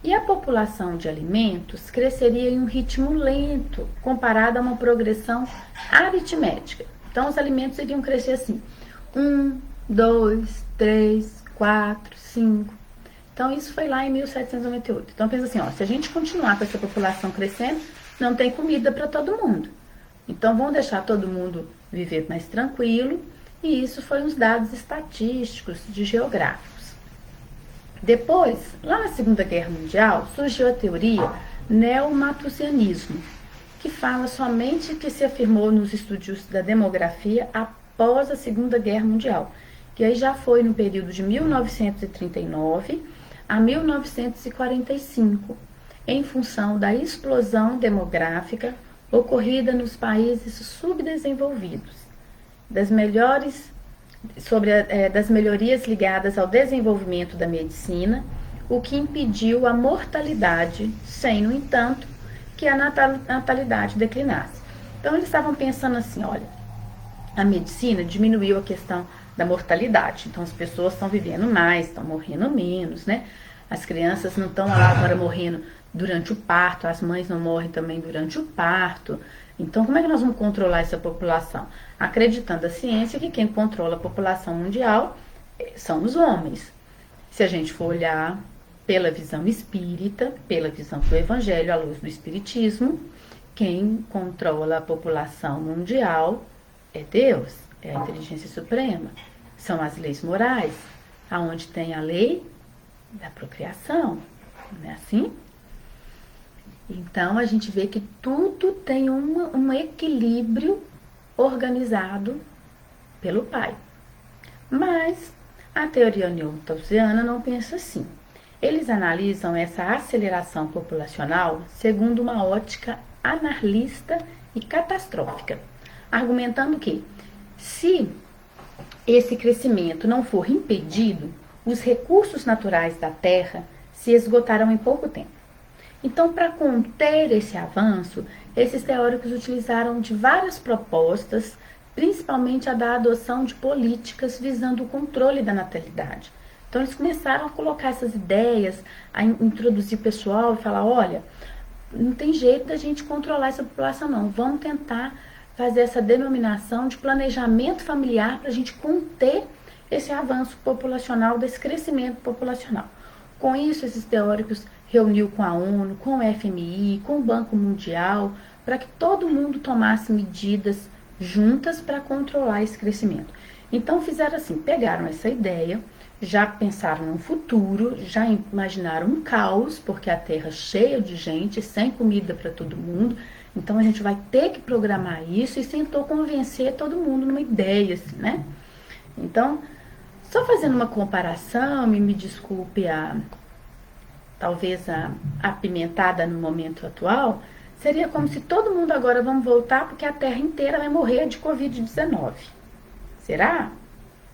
E a população de alimentos cresceria em um ritmo lento, comparado a uma progressão aritmética. Então, os alimentos iriam crescer assim: 1, 2, 3, 4, 5. Então, isso foi lá em 1798. Então, pensa assim, ó, se a gente continuar com essa população crescendo, não tem comida para todo mundo. Então, vamos deixar todo mundo viver mais tranquilo. E isso foi uns dados estatísticos de geográficos. Depois, lá na Segunda Guerra Mundial, surgiu a teoria neomalthusianismo, que fala somente que se afirmou nos estudos da demografia após a Segunda Guerra Mundial, que aí já foi no período de 1939 a 1945, em função da explosão demográfica ocorrida nos países subdesenvolvidos, das melhorias ligadas ao desenvolvimento da medicina, o que impediu a mortalidade, sem, no entanto, que a natalidade declinasse. Então, eles estavam pensando assim, olha, a medicina diminuiu a questão da mortalidade, então as pessoas estão vivendo mais, estão morrendo menos, né? As crianças não estão lá agora morrendo durante o parto, as mães não morrem também durante o parto. Então, como é que nós vamos controlar essa população? Acreditando a ciência que quem controla a população mundial são os homens. Se a gente for olhar pela visão espírita, pela visão do evangelho, à luz do espiritismo, quem controla a população mundial é Deus, é a inteligência suprema. São as leis morais, aonde tem a lei da procriação, não é assim? Então, a gente vê que tudo tem um equilíbrio organizado pelo Pai. Mas a teoria neomalthusiana não pensa assim. Eles analisam essa aceleração populacional segundo uma ótica anarquista e catastrófica, argumentando que, se esse crescimento não for impedido, os recursos naturais da Terra se esgotarão em pouco tempo. Então, para conter esse avanço, esses teóricos utilizaram de várias propostas, principalmente a da adoção de políticas visando o controle da natalidade. Então, eles começaram a colocar essas ideias, a introduzir o pessoal e falar, olha, não tem jeito da gente controlar essa população não, vamos tentar fazer essa denominação de planejamento familiar para a gente conter esse avanço populacional, desse crescimento populacional. Com isso, esses teóricos reuniu com a ONU, com o FMI, com o Banco Mundial, para que todo mundo tomasse medidas juntas para controlar esse crescimento. Então fizeram assim, pegaram essa ideia, já pensaram no futuro, já imaginaram um caos, porque a Terra cheia de gente, sem comida para todo mundo, então a gente vai ter que programar isso, e tentou convencer todo mundo numa ideia, assim, né? Então, só fazendo uma comparação, e me desculpe talvez a apimentada no momento atual, seria como se todo mundo agora vamos voltar porque a Terra inteira vai morrer de Covid-19. Será?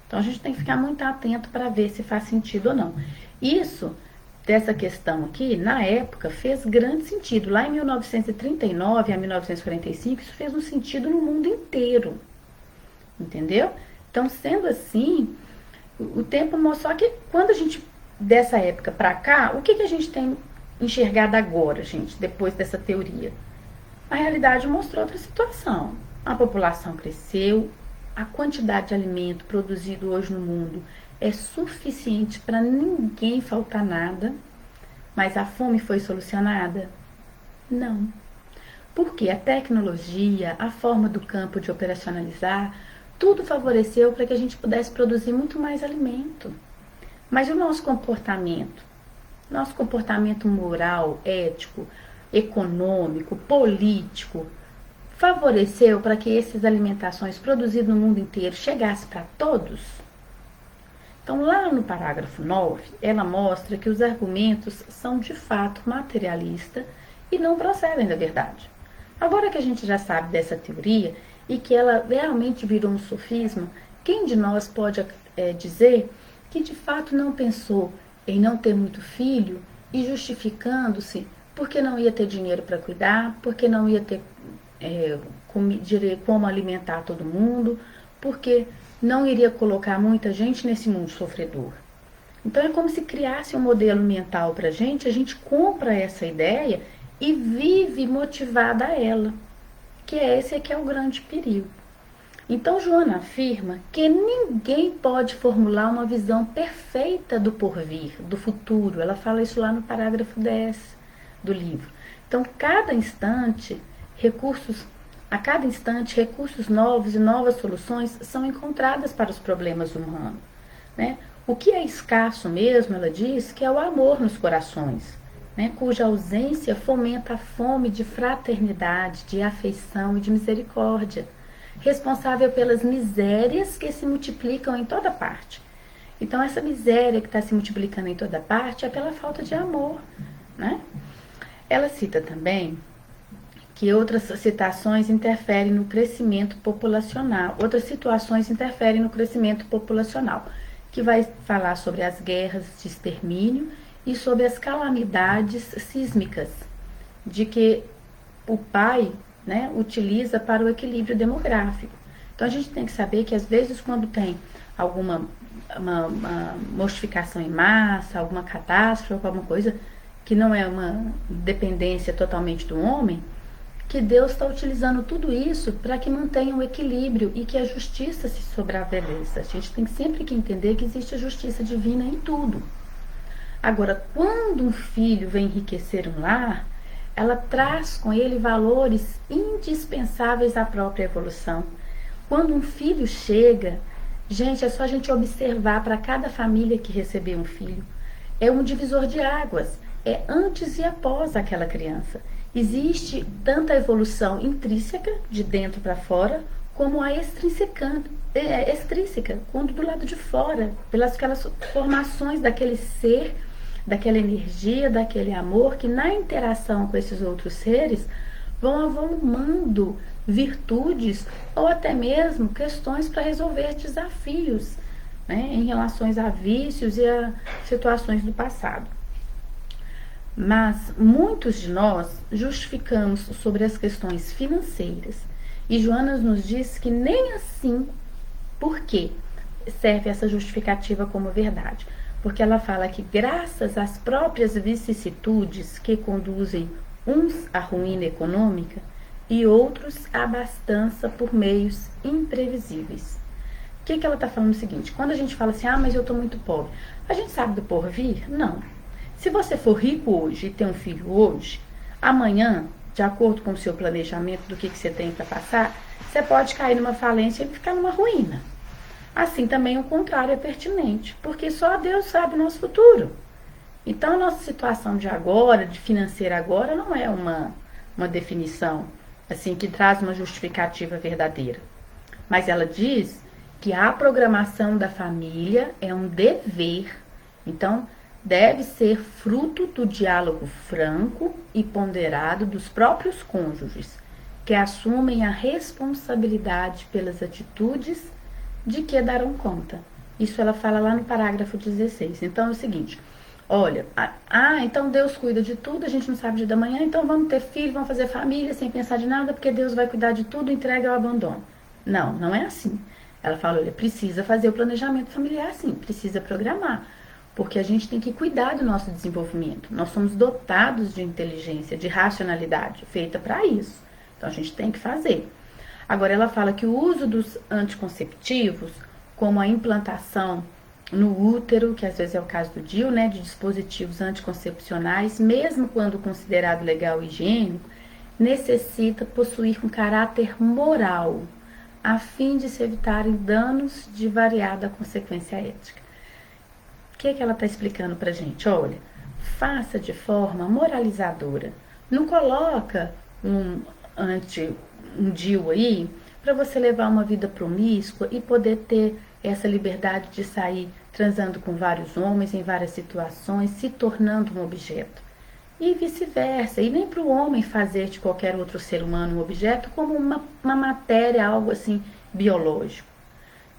Então a gente tem que ficar muito atento para ver se faz sentido ou não. Isso, dessa questão aqui, na época, fez grande sentido. Lá em 1939 a 1945, isso fez um sentido no mundo inteiro. Entendeu? Então, sendo assim, o tempo mostrou que quando a gente, dessa época para cá, o que a gente tem enxergado agora, gente, depois dessa teoria? A realidade mostrou outra situação. A população cresceu, a quantidade de alimento produzido hoje no mundo é suficiente para ninguém faltar nada, mas a fome foi solucionada? Não. Porque a tecnologia, a forma do campo de operacionalizar, tudo favoreceu para que a gente pudesse produzir muito mais alimento. Mas e o nosso comportamento? Nosso comportamento moral, ético, econômico, político, favoreceu para que essas alimentações produzidas no mundo inteiro chegassem para todos? Então, lá no parágrafo 9, ela mostra que os argumentos são de fato materialistas e não procedem da verdade. Agora que a gente já sabe dessa teoria e que ela realmente virou um sofisma, quem de nós pode dizer que de fato não pensou em não ter muito filho e justificando-se porque não ia ter dinheiro para cuidar, porque não ia ter como alimentar todo mundo, porque não iria colocar muita gente nesse mundo sofredor. Então é como se criasse um modelo mental para a gente compra essa ideia e vive motivada a ela, que esse é o grande perigo. Então Joana afirma que ninguém pode formular uma visão perfeita do porvir, do futuro. Ela fala isso lá no parágrafo 10 do livro. Então, a cada instante, recursos novos e novas soluções são encontradas para os problemas humanos, né? O que é escasso mesmo, ela diz, que é o amor nos corações, né? Cuja ausência fomenta a fome de fraternidade, de afeição e de misericórdia, responsável pelas misérias que se multiplicam em toda parte. Então, essa miséria que está se multiplicando em toda parte é pela falta de amor, né? Ela cita também que outras situações interferem no crescimento populacional, que vai falar sobre as guerras de extermínio e sobre as calamidades sísmicas, de que o pai, né, utiliza para o equilíbrio demográfico. Então a gente tem que saber que às vezes quando tem alguma uma mortificação em massa, alguma catástrofe, alguma coisa que não é uma dependência totalmente do homem, que Deus está utilizando tudo isso para que mantenha o equilíbrio e que a justiça se sobrevaleça. A gente tem sempre que entender que existe a justiça divina em tudo. Agora, quando um filho vem enriquecer um lar, ela traz com ele valores indispensáveis à própria evolução. Quando um filho chega, gente, é só a gente observar para cada família que recebeu um filho. É um divisor de águas, é antes e após aquela criança. Existe tanta evolução intrínseca, de dentro para fora, como a extrínseca, quando do lado de fora, pelas aquelas formações daquele ser, daquela energia, daquele amor, que na interação com esses outros seres vão avolumando virtudes ou até mesmo questões para resolver desafios, né, em relação a vícios e a situações do passado. Mas muitos de nós justificamos sobre as questões financeiras. E Joana nos diz que nem assim, por quê serve essa justificativa como verdade? Porque ela fala que graças às próprias vicissitudes que conduzem uns à ruína econômica e outros à abastança por meios imprevisíveis. O que ela está falando? O seguinte, quando a gente fala assim, mas eu estou muito pobre, a gente sabe do porvir? Não. Se você for rico hoje e ter um filho hoje, amanhã, de acordo com o seu planejamento do que você tem para passar, você pode cair numa falência e ficar numa ruína. Assim também o contrário é pertinente, porque só Deus sabe o nosso futuro. Então a nossa situação de agora, de financeira agora, não é uma definição assim que traz uma justificativa verdadeira. Mas ela diz que a programação da família é um dever. Então, deve ser fruto do diálogo franco e ponderado dos próprios cônjuges, que assumem a responsabilidade pelas atitudes de que darão conta. Isso ela fala lá no parágrafo 16. Então é o seguinte, olha, então Deus cuida de tudo, a gente não sabe o dia da manhã, então vamos ter filho, vamos fazer família sem pensar de nada, porque Deus vai cuidar de tudo, entrega ao abandono. Não, não é assim. Ela fala, olha, precisa fazer o planejamento familiar sim, precisa programar. Porque a gente tem que cuidar do nosso desenvolvimento. Nós somos dotados de inteligência, de racionalidade, feita para isso. Então a gente tem que fazer. Agora ela fala que o uso dos anticonceptivos, como a implantação no útero, que às vezes é o caso do DIU, né, de dispositivos anticoncepcionais, mesmo quando considerado legal e higiênico, necessita possuir um caráter moral, a fim de se evitarem danos de variada consequência ética. O que ela está explicando para a gente? Olha, faça de forma moralizadora. Não coloca um DIU aí para você levar uma vida promíscua e poder ter essa liberdade de sair transando com vários homens em várias situações, se tornando um objeto. E vice-versa. E nem para o homem fazer de qualquer outro ser humano um objeto como uma matéria, algo assim biológico.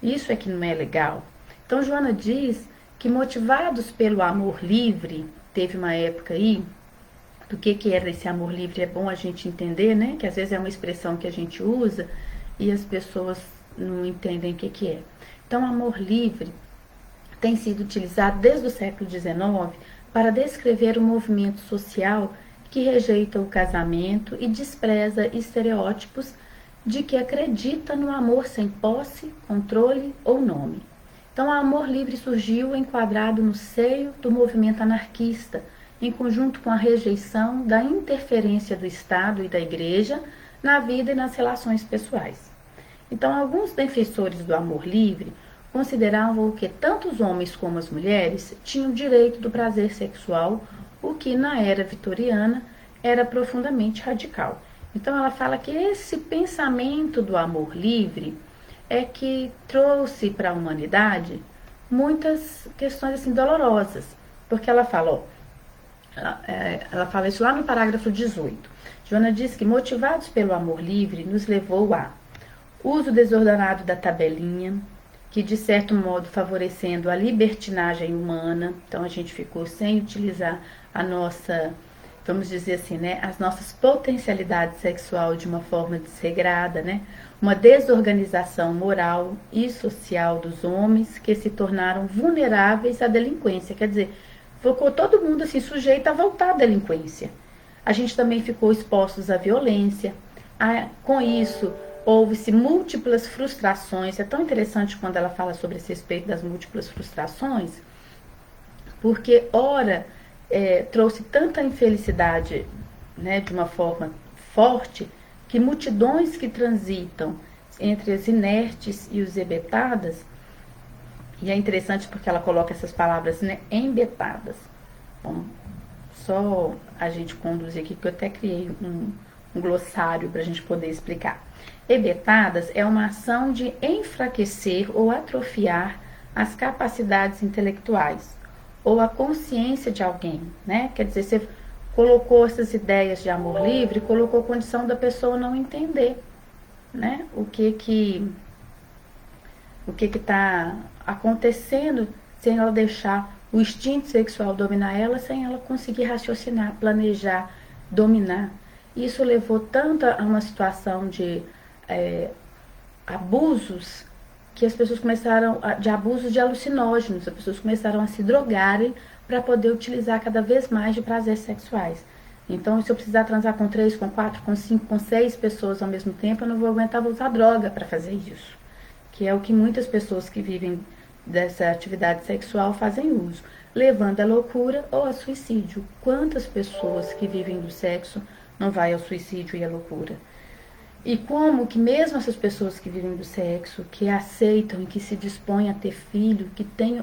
Isso é que não é legal. Então Joana diz que motivados pelo amor livre, teve uma época aí, do que era esse amor livre, é bom a gente entender, né? Que às vezes é uma expressão que a gente usa e as pessoas não entendem o que é. Então, amor livre tem sido utilizado desde o século XIX para descrever um movimento social que rejeita o casamento e despreza estereótipos de que acredita no amor sem posse, controle ou nome. Então, o amor livre surgiu enquadrado no seio do movimento anarquista, em conjunto com a rejeição da interferência do Estado e da Igreja na vida e nas relações pessoais. Então, alguns defensores do amor livre consideravam que tanto os homens como as mulheres tinham direito do prazer sexual, o que na era vitoriana era profundamente radical. Então ela fala que esse pensamento do amor livre é que trouxe para a humanidade muitas questões assim dolorosas, porque ela fala, ela fala isso lá no parágrafo 18. Joana diz que motivados pelo amor livre nos levou a uso desordenado da tabelinha, que de certo modo favorecendo a libertinagem humana, então a gente ficou sem utilizar a nossa, vamos dizer assim, né, as nossas potencialidades sexual de uma forma desregrada, né, uma desorganização moral e social dos homens que se tornaram vulneráveis à delinquência, quer dizer, ficou todo mundo assim sujeito a voltar à delinquência. A gente também ficou expostos à violência, com isso houve-se múltiplas frustrações. É tão interessante quando ela fala sobre esse respeito das múltiplas frustrações, porque ora trouxe tanta infelicidade, né, de uma forma forte, que multidões que transitam entre as inertes e os embetadas, e é interessante porque ela coloca essas palavras, né, embetadas. Bom, só a gente conduzir aqui, que eu até criei um glossário para a gente poder explicar. Embetadas é uma ação de enfraquecer ou atrofiar as capacidades intelectuais ou a consciência de alguém, né? Quer dizer, você colocou essas ideias de amor livre, colocou a condição da pessoa não entender, né? O que está acontecendo sem ela deixar o instinto sexual dominar ela, sem ela conseguir raciocinar, planejar, dominar. Isso levou tanto a uma situação de abusos, que as pessoas começaram, de abusos de alucinógenos, as pessoas começaram a se drogarem para poder utilizar cada vez mais de prazeres sexuais. Então, se eu precisar transar com 3, com 4, com 5, com 6 pessoas ao mesmo tempo, eu não vou aguentar, vou usar droga para fazer isso. Que é o que muitas pessoas que vivem dessa atividade sexual fazem uso, levando à loucura ou a suicídio. Quantas pessoas que vivem do sexo não vai ao suicídio e à loucura? E como que mesmo essas pessoas que vivem do sexo, que aceitam e que se dispõem a ter filho, que tem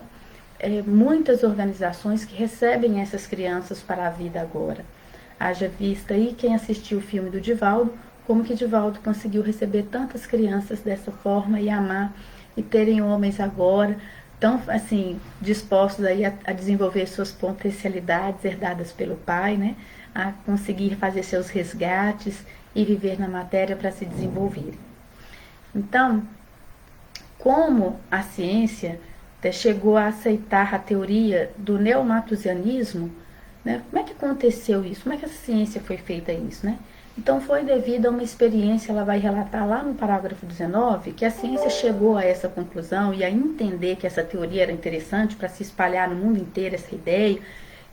muitas organizações que recebem essas crianças para a vida agora. Haja vista aí quem assistiu o filme do Divaldo, como que Divaldo conseguiu receber tantas crianças dessa forma e amar, e terem homens agora tão assim dispostos aí a desenvolver suas potencialidades herdadas pelo pai, né? A conseguir fazer seus resgates e viver na matéria para se desenvolverem. Então, como a ciência chegou a aceitar a teoria do neomalthusianismo, né? Como é que aconteceu isso? Como é que a ciência foi feita isso, né? Então foi devido a uma experiência, ela vai relatar lá no parágrafo 19, que a ciência chegou a essa conclusão e a entender que essa teoria era interessante para se espalhar no mundo inteiro essa ideia,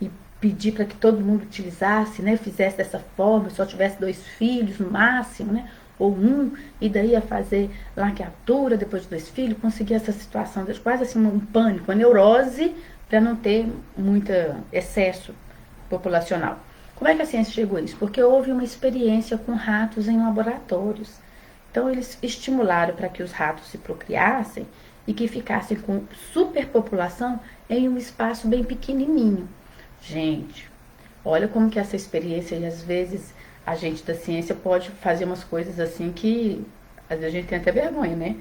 e pedir para que todo mundo utilizasse, né, fizesse dessa forma, só tivesse 2 filhos no máximo, né, ou 1, e daí ia fazer laqueatura depois de 2 filhos, conseguir essa situação, quase assim um pânico, uma neurose, para não ter muito excesso populacional. Como é que a ciência chegou a isso? Porque houve uma experiência com ratos em laboratórios. Então eles estimularam para que os ratos se procriassem e que ficassem com superpopulação em um espaço bem pequenininho. Gente, olha como que essa experiência, e às vezes a gente da ciência pode fazer umas coisas assim que às vezes a gente tem até vergonha, né?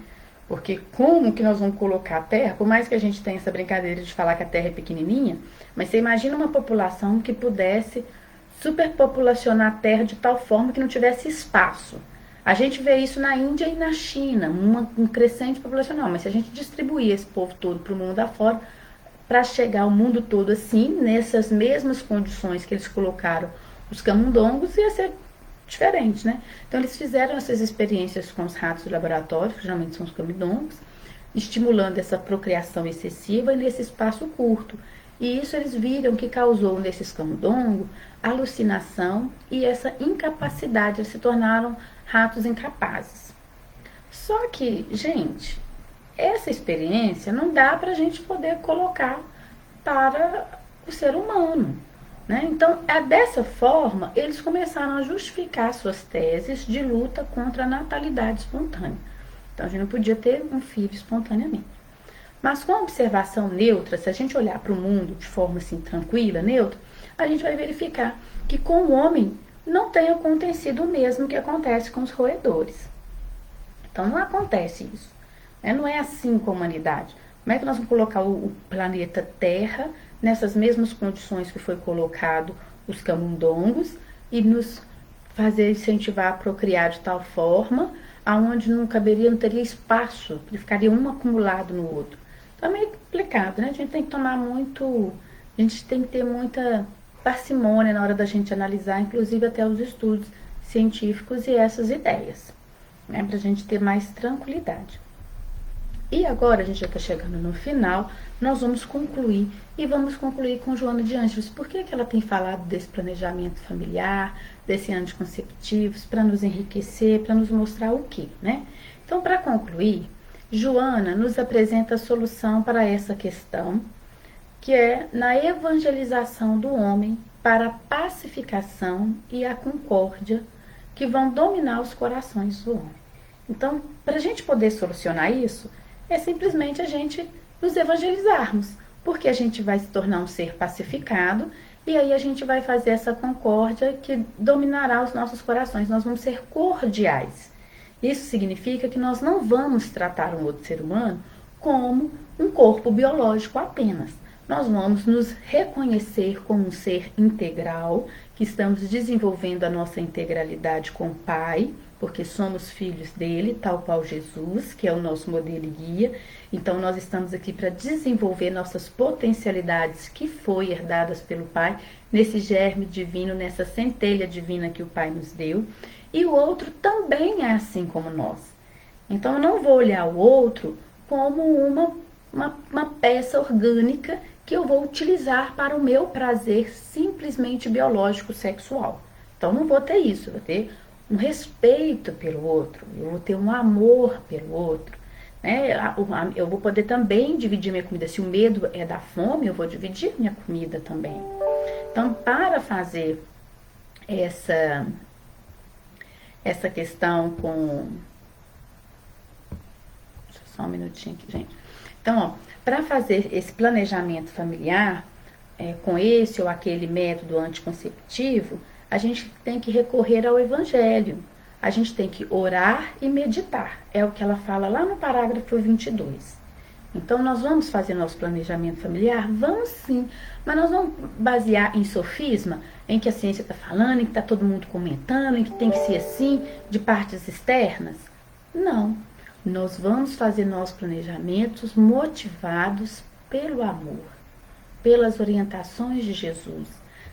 Porque como que nós vamos colocar a Terra, por mais que a gente tenha essa brincadeira de falar que a Terra é pequenininha, mas você imagina uma população que pudesse superpopulacionar a Terra de tal forma que não tivesse espaço. A gente vê isso na Índia e na China, um crescente populacional, mas se a gente distribuir esse povo todo para o mundo afora, para chegar ao mundo todo assim, nessas mesmas condições que eles colocaram os camundongos, ia ser diferente, né? Então eles fizeram essas experiências com os ratos do laboratório, que geralmente são os camundongos, estimulando essa procriação excessiva nesse espaço curto. E isso eles viram que causou nesses camundongos alucinação e essa incapacidade, eles se tornaram ratos incapazes. Só que, gente, essa experiência não dá para a gente poder colocar para o ser humano. Né? Então, dessa forma, eles começaram a justificar suas teses de luta contra a natalidade espontânea. Então, a gente não podia ter um filho espontaneamente. Mas com a observação neutra, se a gente olhar para o mundo de forma assim tranquila, neutra, a gente vai verificar que com o homem não tem acontecido o mesmo que acontece com os roedores. Então, não acontece isso. Né? Não é assim com a humanidade. Como é que nós vamos colocar o planeta Terra nessas mesmas condições que foi colocado os camundongos e nos fazer incentivar a procriar de tal forma aonde não caberia, não teria espaço, ficaria um acumulado no outro. Então é meio complicado, né? A gente tem que tomar muito, a gente tem que ter muita parcimônia na hora da gente analisar, inclusive até os estudos científicos e essas ideias, né? Para a gente ter mais tranquilidade. E agora a gente já está chegando no final, nós vamos concluir e vamos concluir com Joana de Ângeles. Por que ela tem falado desse planejamento familiar, desse anticonceptivos, para nos enriquecer, para nos mostrar o quê, né? Então, para concluir, Joana nos apresenta a solução para essa questão, que é na evangelização do homem para a pacificação e a concórdia que vão dominar os corações do homem. Então, para a gente poder solucionar isso, é simplesmente a gente nos evangelizarmos, porque a gente vai se tornar um ser pacificado e aí a gente vai fazer essa concórdia que dominará os nossos corações. Nós vamos ser cordiais. Isso significa que nós não vamos tratar um outro ser humano como um corpo biológico apenas. Nós vamos nos reconhecer como um ser integral, que estamos desenvolvendo a nossa integralidade com o Pai, porque somos filhos dele, tal qual Jesus, que é o nosso modelo e guia. Então, nós estamos aqui para desenvolver nossas potencialidades que foi herdadas pelo Pai, nesse germe divino, nessa centelha divina que o Pai nos deu. E o outro também é assim como nós. Então, eu não vou olhar o outro como uma peça orgânica que eu vou utilizar para o meu prazer simplesmente biológico sexual. Então, não vou ter isso, vou ter um respeito pelo outro, eu vou ter um amor pelo outro, né? Eu vou poder também dividir minha comida. Se o medo é da fome, eu vou dividir minha comida também. Então, para fazer essa questão com... Só um minutinho aqui, gente. Então, para fazer esse planejamento familiar, com esse ou aquele método anticonceptivo, a gente tem que recorrer ao Evangelho. A gente tem que orar e meditar. É o que ela fala lá no parágrafo 22. Então, nós vamos fazer nosso planejamento familiar? Vamos sim. Mas nós vamos basear em sofisma, em que a ciência está falando, em que está todo mundo comentando, em que tem que ser assim, de partes externas? Não. Nós vamos fazer nossos planejamentos motivados pelo amor, pelas orientações de Jesus,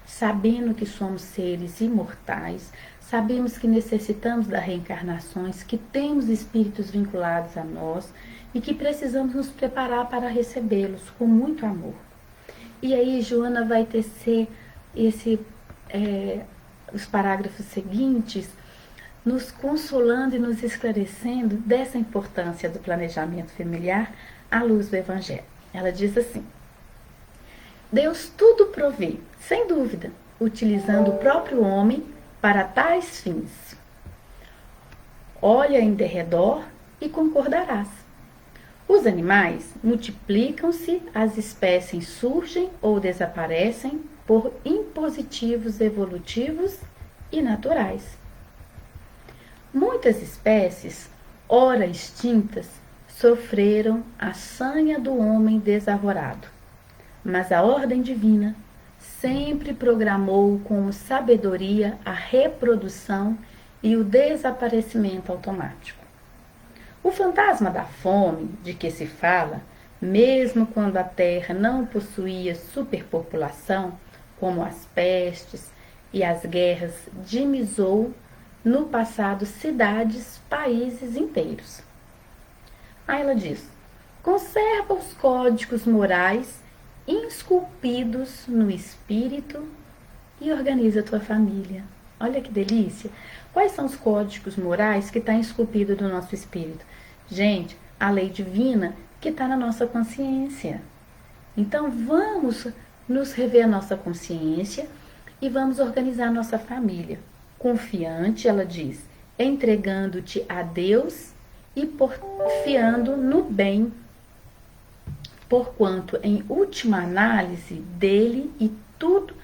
sabendo que somos seres imortais, sabemos que necessitamos das reencarnações, que temos espíritos vinculados a nós e que precisamos nos preparar para recebê-los com muito amor. E aí Joana vai tecer os parágrafos seguintes, nos consolando e nos esclarecendo dessa importância do planejamento familiar à luz do Evangelho. Ela diz assim: Deus tudo provê, sem dúvida, utilizando o próprio homem para tais fins. Olha em derredor e concordarás. Os animais multiplicam-se, as espécies surgem ou desaparecem por impositivos evolutivos e naturais. Muitas espécies, ora extintas, sofreram a sanha do homem desarvorado, mas a ordem divina sempre programou com sabedoria a reprodução e o desaparecimento automático. O fantasma da fome, de que se fala, Mesmo quando a Terra não possuía superpopulação, como as pestes e as guerras, dinamizou no passado cidades, países inteiros. Aí ela diz: conserva os códigos morais esculpidos no espírito e organiza a tua família. Olha que delícia! Quais são os códigos morais que estão esculpidos no nosso espírito? Gente, a lei divina que está na nossa consciência. Então vamos nos rever a nossa consciência e vamos organizar a nossa família. Confiante, ela diz, entregando-te a Deus e porfiando no bem, porquanto em última análise dele e tudo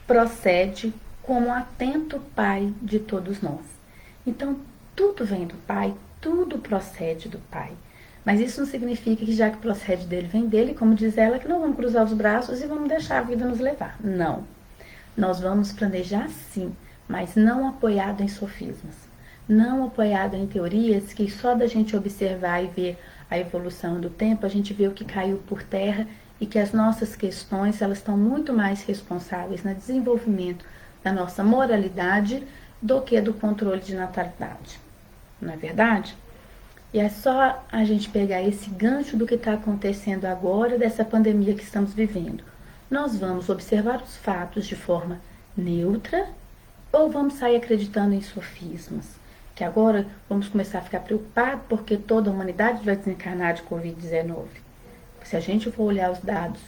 procede como atento Pai de todos nós. Então, tudo vem do Pai, tudo procede do Pai. Mas isso não significa que já que procede dele, vem dele, como diz ela, que não vamos cruzar os braços e vamos deixar a vida nos levar. Não. Nós vamos planejar sim, mas não apoiado em sofismas. Não apoiado em teorias que só da gente observar e ver a evolução do tempo, a gente vê o que caiu por terra e que as nossas questões, elas estão muito mais responsáveis no desenvolvimento da nossa moralidade do que do controle de natalidade. Não é verdade? E é só a gente pegar esse gancho do que está acontecendo agora, dessa pandemia que estamos vivendo. Nós vamos observar os fatos de forma neutra ou vamos sair acreditando em sofismas? Que agora vamos começar a ficar preocupados porque toda a humanidade vai desencarnar de Covid-19. Se a gente for olhar os dados,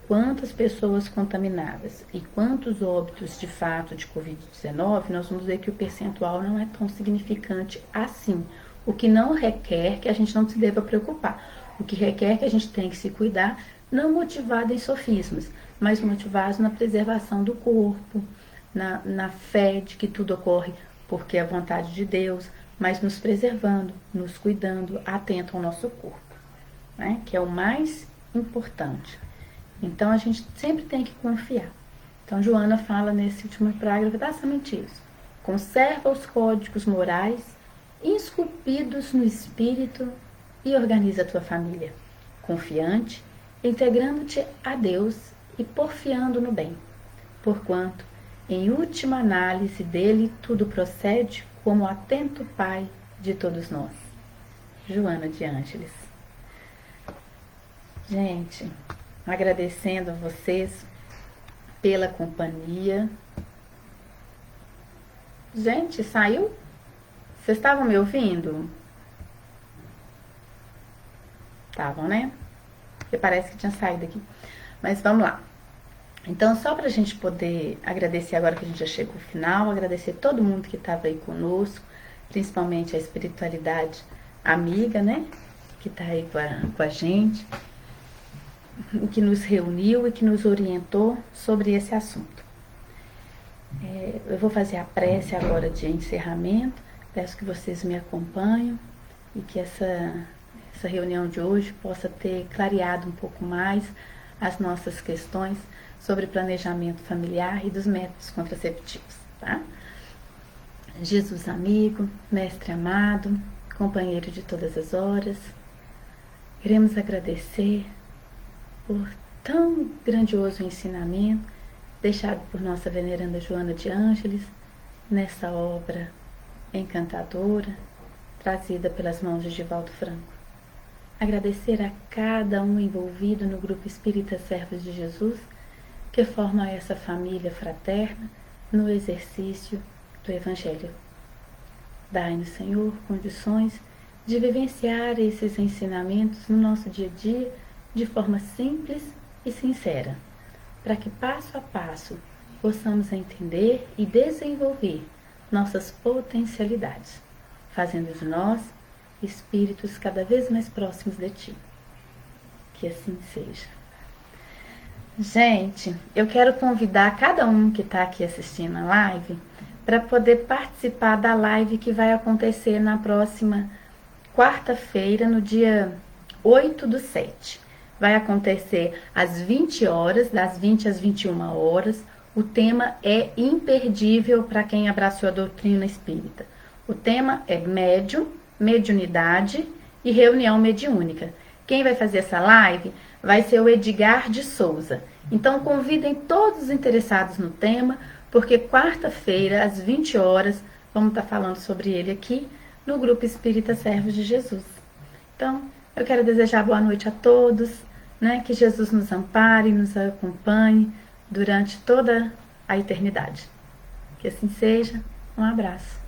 quantas pessoas contaminadas e quantos óbitos de fato de Covid-19, nós vamos ver que o percentual não é tão significante assim. O que não requer que a gente não se deva preocupar. O que requer que a gente tenha que se cuidar, não motivado em sofismas, mas motivado na preservação do corpo, na fé de que tudo ocorre porque é a vontade de Deus, mas nos preservando, nos cuidando, atento ao nosso corpo, né? Que é o mais importante. Então a gente sempre tem que confiar. Então Joana fala nesse último parágrafo exatamente isso. Conserva os códigos morais esculpidos no espírito e organiza a tua família, confiante, integrando-te a Deus e porfiando no bem, porquanto, em última análise dele, tudo procede como atento Pai de todos nós. Joana de Ângeles. Gente, agradecendo a vocês pela companhia. Gente, saiu? Vocês estavam me ouvindo? Estavam, né? Porque parece que tinha saído aqui. Mas vamos lá. Então, só para a gente poder agradecer agora que a gente já chegou ao final, agradecer todo mundo que estava aí conosco, principalmente a espiritualidade amiga, né? Que está aí com a gente, que nos reuniu e que nos orientou sobre esse assunto. Eu vou fazer a prece agora de encerramento. Peço que vocês me acompanhem e que essa reunião de hoje possa ter clareado um pouco mais as nossas questões sobre planejamento familiar e dos métodos contraceptivos, tá? Jesus amigo, mestre amado, companheiro de todas as horas, queremos agradecer por tão grandioso ensinamento deixado por nossa veneranda Joana de Ângeles nessa obra encantadora, trazida pelas mãos de Divaldo Franco. Agradecer a cada um envolvido no Grupo Espírita Servos de Jesus, que forma essa família fraterna no exercício do Evangelho. Dai-nos, Senhor, condições de vivenciar esses ensinamentos no nosso dia a dia de forma simples e sincera, para que passo a passo possamos entender e desenvolver nossas potencialidades, fazendo de nós espíritos cada vez mais próximos de Ti. Que assim seja. Gente, eu quero convidar cada um que está aqui assistindo a live para poder participar da live que vai acontecer na próxima quarta-feira, no dia 8/7. Vai acontecer às 20 horas, das 20 às 21 horas. O tema é imperdível para quem abraçou a doutrina espírita. O tema é mediunidade e reunião mediúnica. Quem vai fazer essa live vai ser o Edgar de Souza. Então convidem todos os interessados no tema, porque quarta-feira, às 20 horas, vamos estar falando sobre ele aqui no Grupo Espírita Servos de Jesus. Então, eu quero desejar boa noite a todos, né? Que Jesus nos ampare, nos acompanhe durante toda a eternidade. Que assim seja. Um abraço.